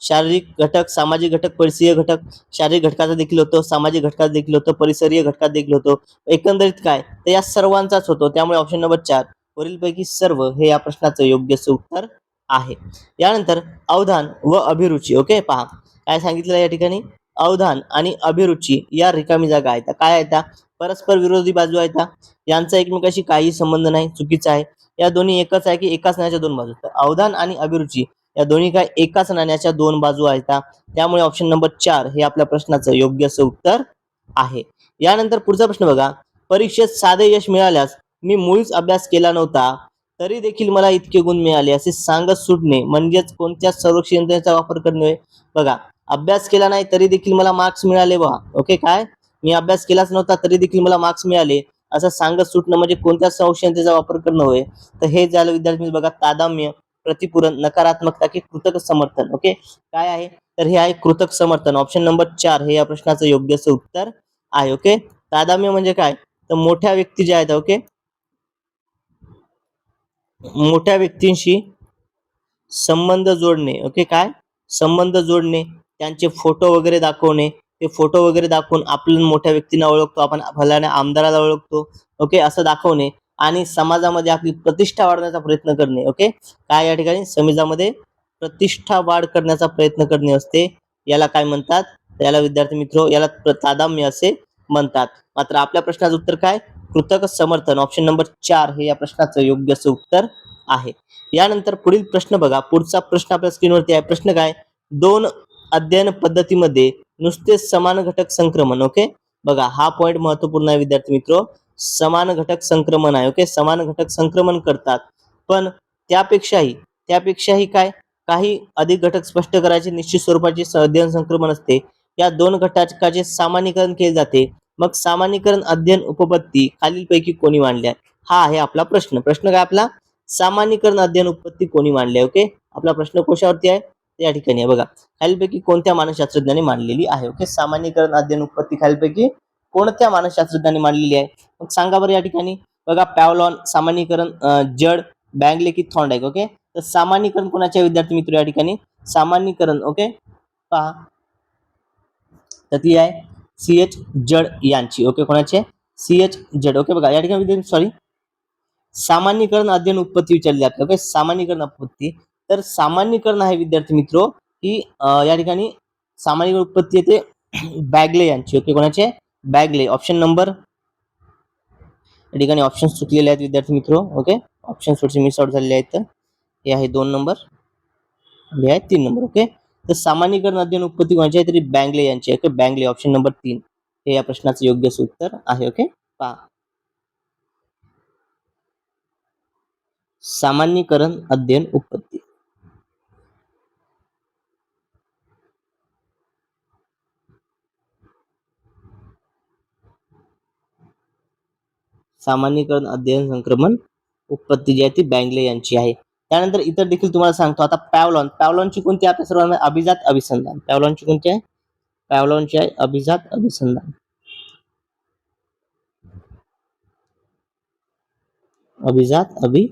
शारीरिक घटक, सामाजिक घटक, परिसरीय घटक. शारीरिक घटकाचा देखील होतो, सामाजिक घटकाचा देखील होतो, परिसरीय घटकाचा देखील होतो. एकंदरीत काय तर या सर्वांचाच होतो. त्यामुळे ऑप्शन नंबर 4 वरीलपैकी सर्व हे या प्रश्नाचं योग्य असं उत्तर आहे. यानंतर अवधान व अभिरुची. ओके, पहा काय सांगितलं या ठिकाणी? अवधान आणि अभिरुची या रिकामी जागा आहेत. काय आहेत? परस्पर विरोधी बाजू आहेत. यांचा एकमेकाशी काही संबंध नाही, चुकीचं आहे. या दोन्ही एकच आहे की एकाच नाण्याच्या दोन बाजू? तर अवधान आणि अभिरुची या दोन्ही काय एकाच नाण्याच्या दोन बाजू आहेत. त्यामुळे ऑप्शन नंबर 4 हे आपल्या प्रश्नाचं योग्य असं उत्तर आहे. यानंतर पुढचा प्रश्न बघा. परीक्षेत साधे यश मिळाल्यास मी मुळीच अभ्यास केला नव्हता तरी देखील मला इतके गुण मिळाले असे सांगत सुटणे म्हणजेच कोणत्या सर्वेक्षण यंत्रणेचा वापर करणे? बघा, अभ्यास केला नाही तरी देखील मला मार्क्स मिळाले बघा. ओके, काय मी अभ्यास केलाच नव्हता तरी देखील मला मार्क्स मिळाले असं सांगत सुटणं म्हणजे कोणत्या संशयतेचा वापर करणं होय? तर हे झालं विद्यार्थी बघा तादाम्य, प्रतिपूरण, नकारात्मकता की कृतक समर्थन. ओके, काय आहे? तर हे आहे कृतक समर्थन. ऑप्शन नंबर 4 हे या प्रश्नाचं योग्य असं उत्तर आहे. ओके, तादात्म्य म्हणजे काय, तर मोठ्या व्यक्ती ज्या आहेत, ओके, मोठ्या व्यक्तींशी संबंध जोडणे. ओके, काय संबंध जोडणे, त्यांचे फोटो वगैरे दाखवणे, ते फोटो वगैरे दाखवून आपण मोठ्या व्यक्तींना ओळखतो, आपण फलाण्या आमदाराला ओळखतो. ओके, असं दाखवणे आणि समाजामध्ये आपली प्रतिष्ठा वाढवण्याचा प्रयत्न करणे. ओके, काय या ठिकाणी समाजामध्ये प्रतिष्ठा वाढ करण्याचा प्रयत्न करणे असते, याला काय म्हणतात, याला विद्यार्थी मित्र याला तादात्म्य असे म्हणतात. मात्र आपल्या प्रश्नाचं उत्तर काय, कृतक समर्थन, ऑप्शन नंबर 4 हे या प्रश्नाचं योग्य असं उत्तर आहे. यानंतर पुढील प्रश्न बघा, पुढचा प्रश्न आपल्या स्क्रीनवरती आहे. प्रश्न काय, दोन अध्ययन पद्धतीमध्ये नुसते समान घटक संक्रमण. ओके, बघा हा पॉइंट महत्वपूर्ण आहे विद्यार्थी मित्र, समान घटक संक्रमण आहे. ओके, समान घटक संक्रमण करतात, पण त्यापेक्षाही काय, काही अधिक घटक स्पष्ट करायचे निश्चित स्वरूपाचे अध्ययन संक्रमण असते. या दोन घटकाचे सामान्यीकरण केले जाते. मग सामान्यीकरण अध्ययन उपपत्ती खालीलपैकी कोणी मांडल्या, हा आहे आपला प्रश्न. प्रश्न काय आपला, सामान्यीकरण अध्ययन उत्पत्ती कोणी मांडली. ओके, आपला प्रश्न कोशावरती आहे, या ठिकाणी आहे बघा, खालीलपैकी कोणत्या मानसशास्त्रज्ञांनी मांडलेली आहे. ओके, सामान्यीकरण अध्ययन उत्पत्ती खालीलपैकी कोणत्या मानसशास्त्रज्ञांनी मांडलेली आहे, मग सांगा बरं या ठिकाणी. बघा, पॅवलॉन, सामान्यीकरण जड, बँगले की थॉर्नडाईक. ओके, तर सामान्यीकरण कोणाचे विद्यार्थी मित्र या ठिकाणी, सामान्यीकरण ओके पहा, तर ती आहे CH जड यांची. ओके, कोणाचे, CH जड. ओके, बघा या ठिकाणी सॉरी, सामान्यीकरण अध्ययन उत्पत्ती विचारली आपल्याला. ओके, सामान्यीकरण उत्पत्ती, तर सामान्यीकरण आहे विद्यार्थी मित्र ही या ठिकाणी सामान्यीकरण उत्पत्ती येते बॅगले यांची. ओके, कोणाचे, बॅगले. ऑप्शन नंबर, या ठिकाणी ऑप्शन चुकलेले आहेत विद्यार्थी मित्र. ओके, ऑप्शन थोडेसे मिस आउट झालेले आहेत, तर हे आहे 2 नंबर, हे आहे 3 नंबर. ओके, तर सामान्यीकरण अध्ययन उत्पत्ती कोणाची आहे, तरी बँगले यांची. ओके, बँगले, ऑप्शन नंबर 3 हे या प्रश्नाचं योग्य उत्तर आहे. ओके, पहा, सामान्यीकरण अध्ययन उत्पत्ती, सामान्यीकरण अध्ययन संक्रमण उत्पत्ती जी आहे ती बँगले यांची आहे. त्यानंतर इतर देखील तुम्हाला सांगतो आता, पॅवलॉनची कोणती आपल्या सर्वांना, अभिजात अभिसंधान. पॅवलॉनची कोणती आहे, पॅवलॉनची आहे अभिजात अभिसंधान. अभिजात अभिसंधान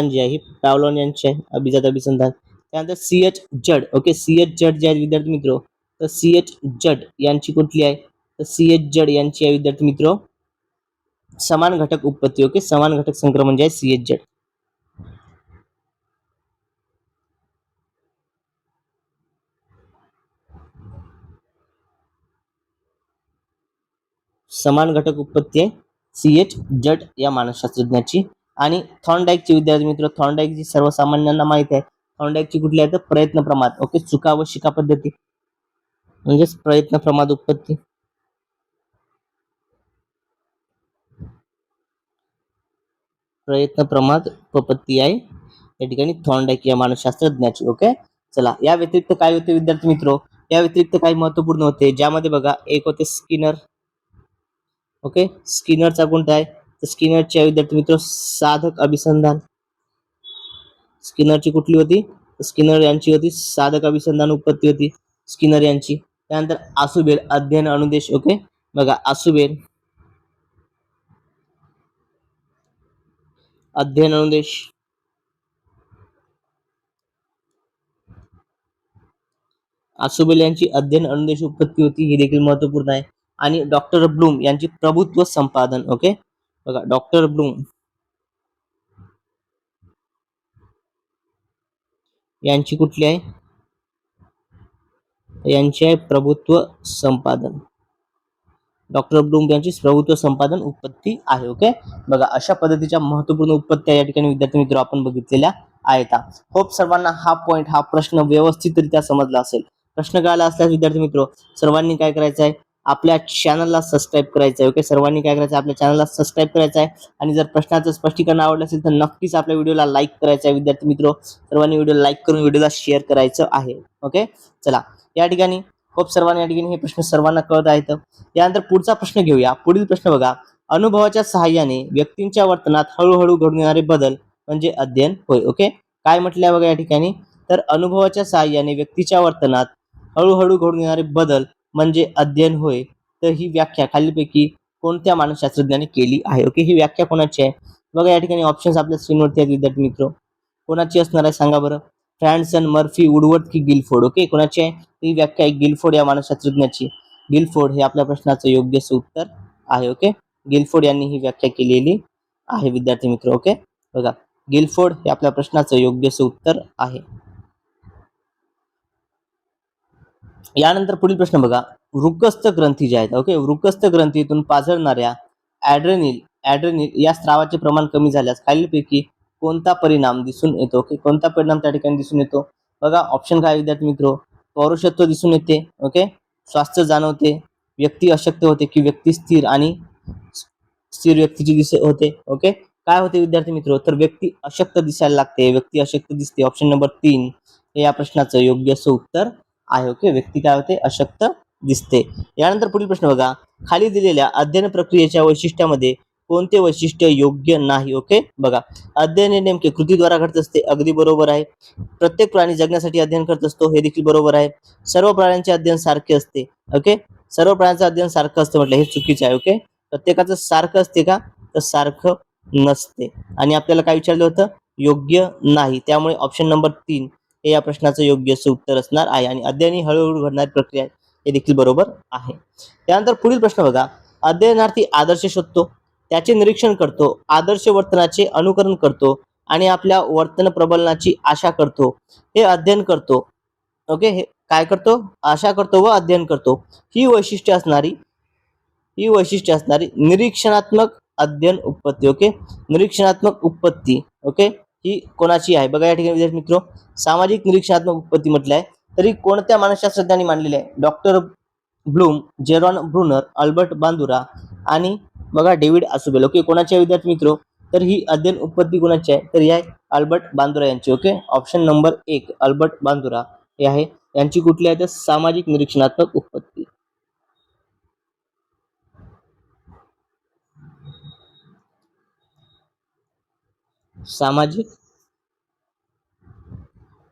जी आहे पॅवलॉन यांची आहे, अभिजात अभिसंधान. त्यानंतर CH जड. ओके, CH जड जे आहेत विद्यार्थी मित्र, तर CH जड यांची कुठली आहे, तर CH जड यांची आहे विद्यार्थी मित्र समान घटक उत्पत्ती. ओके, समान घटक संक्रमण जे आहे CH जड. समान घटक उत्पत्ती आहे CH जड या मानसशास्त्रज्ञाची. आणि थॉर्नडाईकची विद्यार्थी मित्र, थॉर्नडाईकची सर्वसामान्यांना माहिती आहे, थॉर्नडाईकची कुठली आहे, तर प्रयत्न प्रमाद. ओके, चुका व शिका पद्धती म्हणजेच प्रयत्न प्रमाद उत्पत्ती. प्रयत्न प्रमाद उपपत्ती आहे या ठिकाणी थॉर्नडाईक या मानसशास्त्रज्ञाची. ओके, चला, या व्यतिरिक्त काय होते विद्यार्थी मित्र, या व्यतिरिक्त काही महत्वपूर्ण होते, ज्यामध्ये बघा एक होते स्किनर. ओके, स्किनरचा कोणता आहे, तर स्किनरची विद्यार्थी मित्र साधक अभिसंधान. स्किनरची कुठली होती, स्किनर यांची होती साधक अभिसंधान उत्पत्ती होती स्किनर यांची. त्यानंतर आसुबेल अध्ययन अनुदेश. ओके, बघा आसुबेल अध्ययन अनुदेश, आसुबेल यांची अध्ययन अनुदेश उत्पत्ती होती, ही देखील महत्वपूर्ण आहे. आणि डॉक्टर ब्लूम यांची प्रभुत्व संपादन. ओके, बघा डॉक्टर ब्लूम यांची कुठली आहे, यांची आहे प्रभुत्व संपादन. डॉक्टर ब्लूम यांची प्रभुत्व संपादन उत्पत्ती आहे. ओके, बघा अशा पद्धतीच्या महत्वपूर्ण उत्पत्त्या या ठिकाणी विद्यार्थी मित्र आपण बघितलेल्या आहेत. होप सर्वांना हा पॉइंट, हा प्रश्न व्यवस्थितरित्या समजला असेल. प्रश्न कळाला असल्यास विद्यार्थी मित्र सर्वांनी काय करायचं आहे, आपल्या चॅनलला सबस्क्राईब करायचं आहे. ओके, सर्वांनी काय करायचं आहे, आपल्या चॅनलला सबस्क्राईब करायचं आहे. आणि जर प्रश्नाचं स्पष्टीकरण आवडलं असेल तर नक्कीच आपल्या व्हिडिओला लाईक करायचं आहे. विद्यार्थी मित्र सर्वांनी व्हिडिओ लाईक करून व्हिडिओला शेअर करायचं आहे. ओके, चला, या ठिकाणी होप सर्वांना या ठिकाणी हे प्रश्न सर्वांना कळत आहेत. यानंतर पुढचा प्रश्न घेऊया. पुढील प्रश्न बघा, अनुभवाच्या सहाय्याने व्यक्तींच्या वर्तनात हळूहळू घडून येणारे बदल म्हणजे अध्ययन होय. ओके, काय म्हटलंय बघा या ठिकाणी, तर अनुभवाच्या सहाय्याने व्यक्तीच्या वर्तनात हळूहळू घडून येणारे बदल म्हणजे अध्ययन होय, तर ही व्याख्या खालीलपैकी कोणत्या मानसशास्त्रज्ञाने केली आहे? ओके, ही व्याख्या कोणाची आहे? बघा या ठिकाणी ऑप्शन्स आपल्या स्क्रीनवरती आहेत विद्यार्थी मित्र. कोणाची असणार आहे सांगा बरं? फ्रँडसन, मर्फी, वुडवर्थ की गिलफोर्ड? ओके, कोणाची आहे ही व्याख्या? आहे गिलफोर्ड या मानसशास्त्रज्ञाची. गिलफोर्ड हे आपल्या प्रश्नाचं योग्य उत्तर आहे. ओके, गिलफोर्ड यांनी ही व्याख्या केलेली आहे विद्यार्थी मित्र. ओके, बघा गिलफोर्ड हे आपल्या प्रश्नाचं योग्य उत्तर आहे. यानंतर पुढील प्रश्न बघा, वृकस्थ ग्रंथी जे आहेत, ओके, वृकस्थ ग्रंथीतून पाझरणाऱ्या ऍड्रेनिल या स्रावाचे प्रमाण कमी झाल्यास खालीलपैकी कोणता परिणाम दिसून येतो? ओके, कोणता परिणाम त्या ठिकाणी दिसून येतो? बघा ऑप्शन काय विद्यार्थी मित्र? पौरुषत्व दिसून येते, ओके, स्वास्थ्य जाणवते, व्यक्ती अशक्त होते की व्यक्ती स्थिर आणि स्थिर व्यक्तीची होते. ओके, काय होते विद्यार्थी मित्र? तर व्यक्ती अशक्त दिसायला लागते, व्यक्ती अशक्त दिसते. ऑप्शन नंबर 3 हे या प्रश्नाचं योग्य उत्तर आहे. ओके, व्यक्ती काय होते? अशक्त दिसते. यानंतर पुढील प्रश्न बघा, खाली दिलेल्या अध्ययन प्रक्रियेच्या वैशिष्ट्यामध्ये कोणते वैशिष्ट्य योग्य नाही? ओके, बघा अध्ययन हे नेमके कृतीद्वारा घडत असते, अगदी बरोबर आहे. प्रत्येक प्राणी जगण्यासाठी अध्ययन करत असतो, हे देखील बरोबर आहे. सर्व प्राण्यांचे अध्ययन सारखे असते. ओके, सर्व प्राण्यांचं अध्ययन सारखं असतं म्हटलं, हे चुकीचं आहे. ओके, प्रत्येकाचं सारखं असते का? तर सारखं नसते. आणि आपल्याला काय विचारलं होतं? योग्य नाही. त्यामुळे ऑप्शन नंबर 3 हे या प्रश्नाचं योग्य उत्तर असणार आहे. आणि अध्ययन ही हळूहळू घडणारी प्रक्रिया आहे, हे देखील बरोबर आहे. त्यानंतर पुढील प्रश्न बघा, अध्ययनार्थी आदर्श शोधतो, त्याचे निरीक्षण करतो, आदर्श वर्तनाचे अनुकरण करतो आणि आपल्या वर्तन प्रबलनाची आशा करतो. हे अध्ययन करतो. ओके, हे काय करतो? आशा करतो व अध्ययन करतो. ही वैशिष्ट्ये असणारी निरीक्षणात्मक अध्ययन उत्पत्ती. ओके, निरीक्षणात्मक उत्पत्ती. ओके, ही कोणाची आहे? बघा या ठिकाणी विद्यार्थी मित्र, सामाजिक निरीक्षणात्मक उत्पत्ती म्हटलंय, तरी कोणत्या मानसशास्त्रज्ञांनी मांडलेली आहे? Doctor Bloom, Jerome Bruner, Albert Bandura आणि बघा डेव्हिड आसुबेल. ओके, कोणाची आहे विद्यार्थी मित्र? तर ही अध्ययन उत्पत्ती कोणाची आहे? तर ही आहे अल्बर्ट बांदुरा यांची. Okay, option number 1 Albert Bandura हे आहे. यांची कुठली आहे? तर सामाजिक निरीक्षणात्मक उत्पत्ती. सामाजिक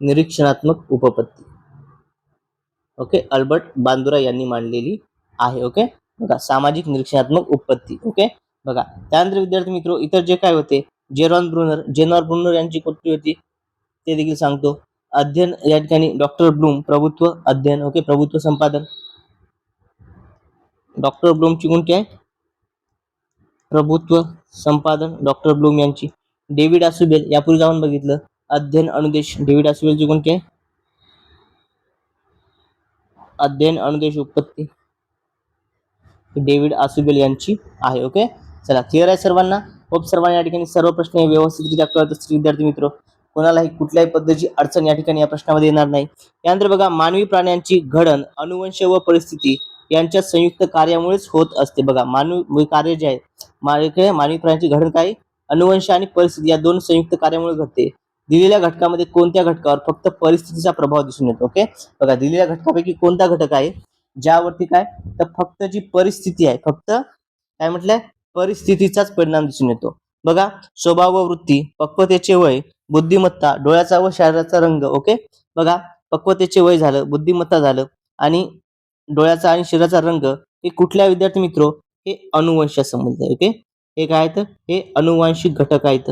निरीक्षणात्मक उपपत्ती. ओके, अल्बर्ट बांदुरा यांनी मांडलेली आहे. ओके, बघा सामाजिक निरीक्षणात्मक उपपत्ती. ओके, बघा त्यानंतर विद्यार्थी मित्र इतर जे काय होते, जेरॉन ब्रुनर यांची कुठली होती ते देखील सांगतो. अध्ययन या ठिकाणी डॉक्टर ब्लूम, प्रभुत्व अध्ययन. ओके, प्रभुत्व संपादन. डॉक्टर ब्लूमची कोणती आहे? प्रभुत्व संपादन डॉक्टर ब्लूम यांची. डेव्हिड आसुबेल यापूर्वी जाऊन बघितलं, अध्ययन अनुदेश. डेव्हिड आसुबेलची कोणती आहे? अध्ययन अनुदेश उत्पत्ती. डेव्हिड आसुबेल यांची आहे. ओके, चला क्लिअर आहे सर्वांना? होप सर्वांना या ठिकाणी सर्व प्रश्न व्यवस्थितरित्या कळत असतील विद्यार्थी मित्र. कोणालाही कुठल्याही पद्धतीची अडचण या ठिकाणी या प्रश्नामध्ये येणार नाही. त्यानंतर बघा, मानवी प्राण्यांची घडण अनुवंश व परिस्थिती यांच्या संयुक्त कार्यामुळेच होत असते. बघा मानवी कार्य जे आहे, मानवी प्राण्यांची घडण काय? अनुवंश आणि परिस्थिती या दोन संयुक्त कार्यामुळे घडते. दिलेल्या घटकामध्ये कोणत्या घटकावर फक्त परिस्थितीचा प्रभाव दिसून येतो? ओके, बघा दिलेल्या घटकापैकी कोणता घटक आहे ज्यावरती काय? तर फक्त जी परिस्थिती आहे, फक्त काय म्हटलंय? परिस्थितीचाच परिणाम दिसून येतो. बघा स्वभाव व वृत्ती, पक्वतेचे वय, बुद्धिमत्ता, डोळ्याचा व शरीराचा रंग. ओके, बघा पक्वतेचे वय झालं, बुद्धिमत्ता झालं आणि डोळ्याचा आणि शरीराचा रंग हे कुठल्या विद्यार्थी मित्र? हे अनुवंश संबंध आहे. ओके, हे काय आहेत? हे अनुवांशिक घटक आहेत.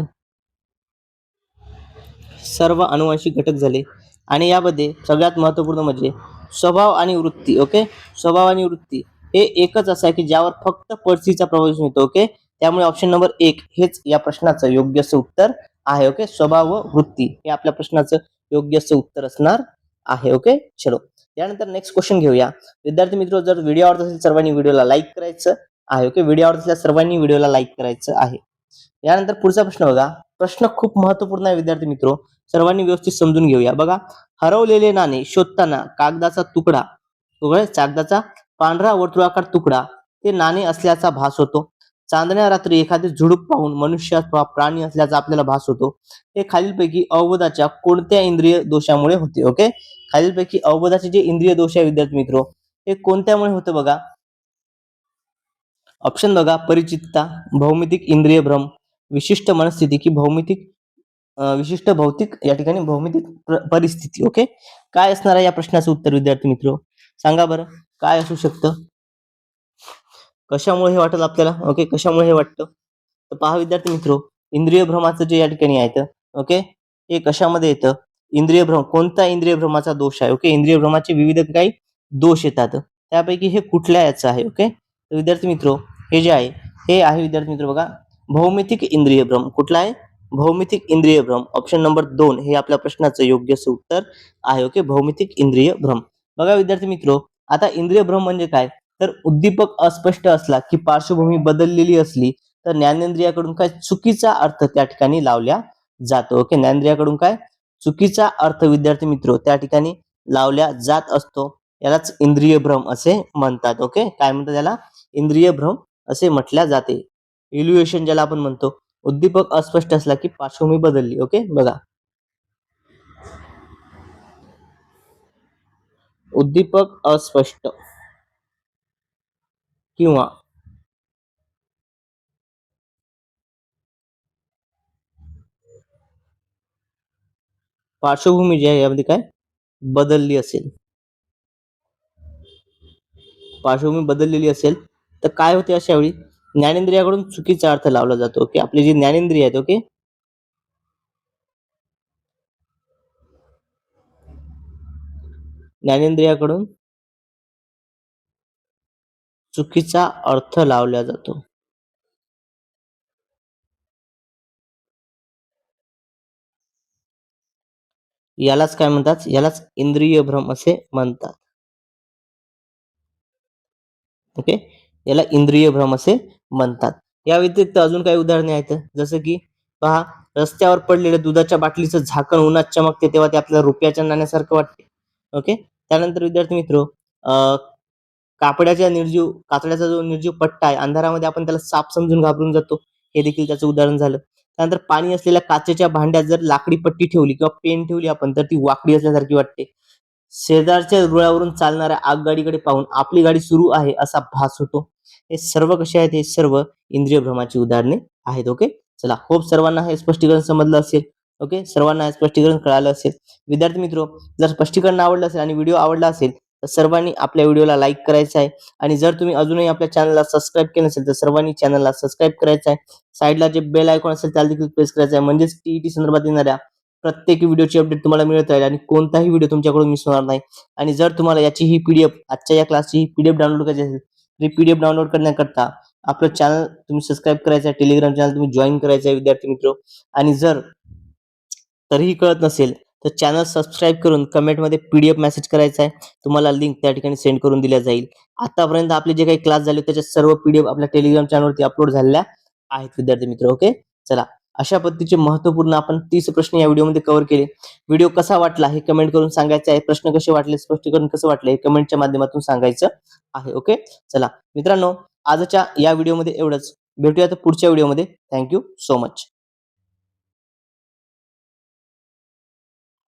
सर्व अनुवांशिक घटक झाले. आणि यामध्ये सगळ्यात महत्वपूर्ण म्हणजे स्वभाव आणि वृत्ती. ओके, स्वभाव आणि वृत्ती हे एकच असं आहे की ज्यावर फक्त परिस्थितीचा प्रभाव दिसून येतो. ओके, त्यामुळे ऑप्शन नंबर 1 हेच या प्रश्नाचं योग्य उत्तर आहे. ओके, स्वभाव व वृत्ती हे आपल्या प्रश्नाचं योग्य उत्तर असणार आहे. ओके, चलो त्यानंतर नेक्स्ट क्वेश्चन घेऊया. विद्यार्थी मित्र, जर व्हिडिओ आवडत असेल सर्वांनी व्हिडिओला लाईक करायचं आहे. ओके, व्हिडिओ आवडत असल्यास सर्वांनी व्हिडिओला लाईक करायचं आहे. यानंतर पुढचा प्रश्न बघा, प्रश्न खूप महत्वपूर्ण आहे विद्यार्थी मित्र, सर्वांनी व्यवस्थित समजून घेऊया. बघा, हरवलेले नाणे शोधताना कागदाचा पांढरा वर्तुळाकार तुकडा ते नाणे असल्याचा भास होतो. चांदण्या रात्री एखादे झुडूप पाहून मनुष्य अथवा प्राणी असल्याचा आपल्याला भास होतो. हे खालीलपैकी अवबोधाच्या कोणत्या इंद्रिय दोषामुळे होते? ओके, खालीलपैकी अवबोधाचे जे इंद्रिय दोष आहे विद्यार्थी मित्र, हे कोणत्यामुळे होतं? बघा ऑप्शन बघा, परिचितता, भौमितिक इंद्रिय भ्रम, विशिष्ट मनस्थिती की विशिष्ट भौतिक या ठिकाणी भौमितिक परिस्थिती. ओके, काय असणार आहे या प्रश्नाचं उत्तर विद्यार्थी मित्र? सांगा बरं. काय असू शकतं? कशामुळे हे वाटेल आपल्याला? ओके, कशामुळे हे वाटतं? तर पहा विद्यार्थी मित्रो, इंद्रिय भ्रमाचं जे या ठिकाणी आहे तर ओके, हे कशामध्ये येतं? इंद्रिय भ्रम, कोणता इंद्रिय भ्रमाचा दोष आहे? ओके, इंद्रिय भ्रमाचे विविध काही दोष येतात, त्यापैकी हे कुठल्या याचं आहे? ओके, तर विद्यार्थी मित्रो, हे जे आहे हे आहे विद्यार्थी मित्र बघा, भौमितिक इंद्रिय भ्रम. कुठला आहे? भौमितिक इंद्रिय भ्रम. ऑप्शन नंबर 2 हे आपल्या प्रश्नाचं योग्य उत्तर आहे. ओके, भौमितिक इंद्रिय भ्रम. बघा विद्यार्थी मित्रो, आता इंद्रिय भ्रम म्हणजे काय? तर उद्दीपक अस्पष्ट असला की पार्श्वभूमी बदललेली असली तर ज्ञानेंद्रियाकडून काय चुकीचा अर्थ त्या ठिकाणी लावल्या जातो. ओके, ज्ञानेंद्रियाकडून काय चुकीचा अर्थ विद्यार्थी मित्र त्या ठिकाणी लावल्या जात असतो, यालाच इंद्रिय भ्रम असे म्हणतात. ओके, काय म्हणतात त्याला? इंद्रिय भ्रम असे म्हटल्या जाते. इल्युएशन ज्याला आपण म्हणतो, उद्दीपक अस्पष्ट असला की पार्श्वभूमी बदलली. ओके, बघा, उद्दीपक अस्पष्ट किंवा पार्श्वभूमी जी आहे यामध्ये काय बदलली असेल, पार्श्वभूमी बदललेली असेल तर काय होते अशा वेळी? ज्ञानेंद्रियाकडून चुकीचा अर्थ लावला जातो. ओके, आपली जी ज्ञानेंद्रिय आहेत, ओके, ज्ञानेंद्रियाकडून चुकीचा अर्थ लावला जातो. यालाच काय म्हणतात? यालाच इंद्रिय भ्रम असे म्हणतात. ओके, याला इंद्रिय भ्रम असे म्हणतात. या व्यतिरिक्त अजून काही उदाहरणे आहेत, जसं की पहा, रस्त्यावर पडलेल्या दुधाच्या बाटलीचं झाकण उन्हात चमकते तेव्हा ते आपल्याला रुपयाच्या नाण्यासारखं वाटते. ओके, त्यानंतर विद्यार्थी मित्र, कातड्याचा जो निर्जीव पट्टा आहे, अंधारामध्ये आपण त्याला साप समजून घाबरून जातो, हे देखील त्याचं उदाहरण झालं. त्यानंतर पाणी असलेल्या काचेच्या भांड्यात जर लाकडी पट्टी ठेवली किंवा पेन ठेवली आपण तर ती वाकडी असल्यासारखी वाटते. शेजारच्या रुळावरून चालणाऱ्या आगगाडीकडे पाहून आपली गाडी सुरू आहे असा भास होतो. हे सर्व कसे आहेत? हे सर्व इंद्रिय भ्रमाची उदाहरणे आहेत. ओके, चला, होप सर्वांना हे स्पष्टीकरण समजलं असेल. ओके, सर्वांना हे स्पष्टीकरण कळालं असेल. विद्यार्थी मित्र, जर स्पष्टीकरण आवडलं असेल आणि व्हिडिओ आवडला असेल तर सर्वांनी आपल्या व्हिडिओला लाईक करायचं आहे, आणि जर तुम्ही अजूनही आपल्या चॅनलला सबस्क्राईब केलं नसेल तर सर्वांनी चॅनलला सबस्क्राईब करायचं आहे. साईडला जे बेल आयकॉन असेल त्याला देखील प्रेस करायचं आहे, म्हणजेच टीईटी संदर्भात येणाऱ्या प्रत्येक व्हिडिओची अपडेट तुम्हाला मिळत राहील आणि कोणताही व्हिडिओ तुमच्याकडून मिस होणार नाही. आणि जर तुम्हाला याची ही पीडीएफ, आजच्या या क्लासची पीडीएफ डाउनलोड करायची असेल तर पीडीएफ डाउनलोड करण्याकरता आपलं चॅनल तुम्ही सबस्क्राईब करायचं आहे, टेलिग्राम चॅनल तुम्ही जॉईन करायचं आहे विद्यार्थी मित्र. आणि जर तरीही कळत नसेल तर चॅनल सबस्क्राईब करून कमेंटमध्ये पीडीएफ मेसेज करायचा आहे, तुम्हाला लिंक त्या ठिकाणी सेंड करून दिल्या जाईल. आतापर्यंत आपले जे काही क्लास झाले त्याच्या सर्व पीडीएफ आपल्या टेलिग्राम चॅनलवरती अपलोड झालेल्या आहेत विद्यार्थी मित्र. ओके, चला, अशा पद्धतीचे महत्त्वपूर्ण आपण 30 प्रश्न या व्हिडिओमध्ये कव्हर केले. व्हिडिओ कसा वाटला हे कमेंट करून सांगायचं आहे. प्रश्न कसे वाटले, स्पष्टीकरण कसं वाटलं हे कमेंटच्या माध्यमातून सांगायचं आहे. ओके, चला मित्रांनो, आजच्या या व्हिडिओमध्ये एवढंच. भेटूया तर पुढच्या व्हिडिओमध्ये. Thank you so much.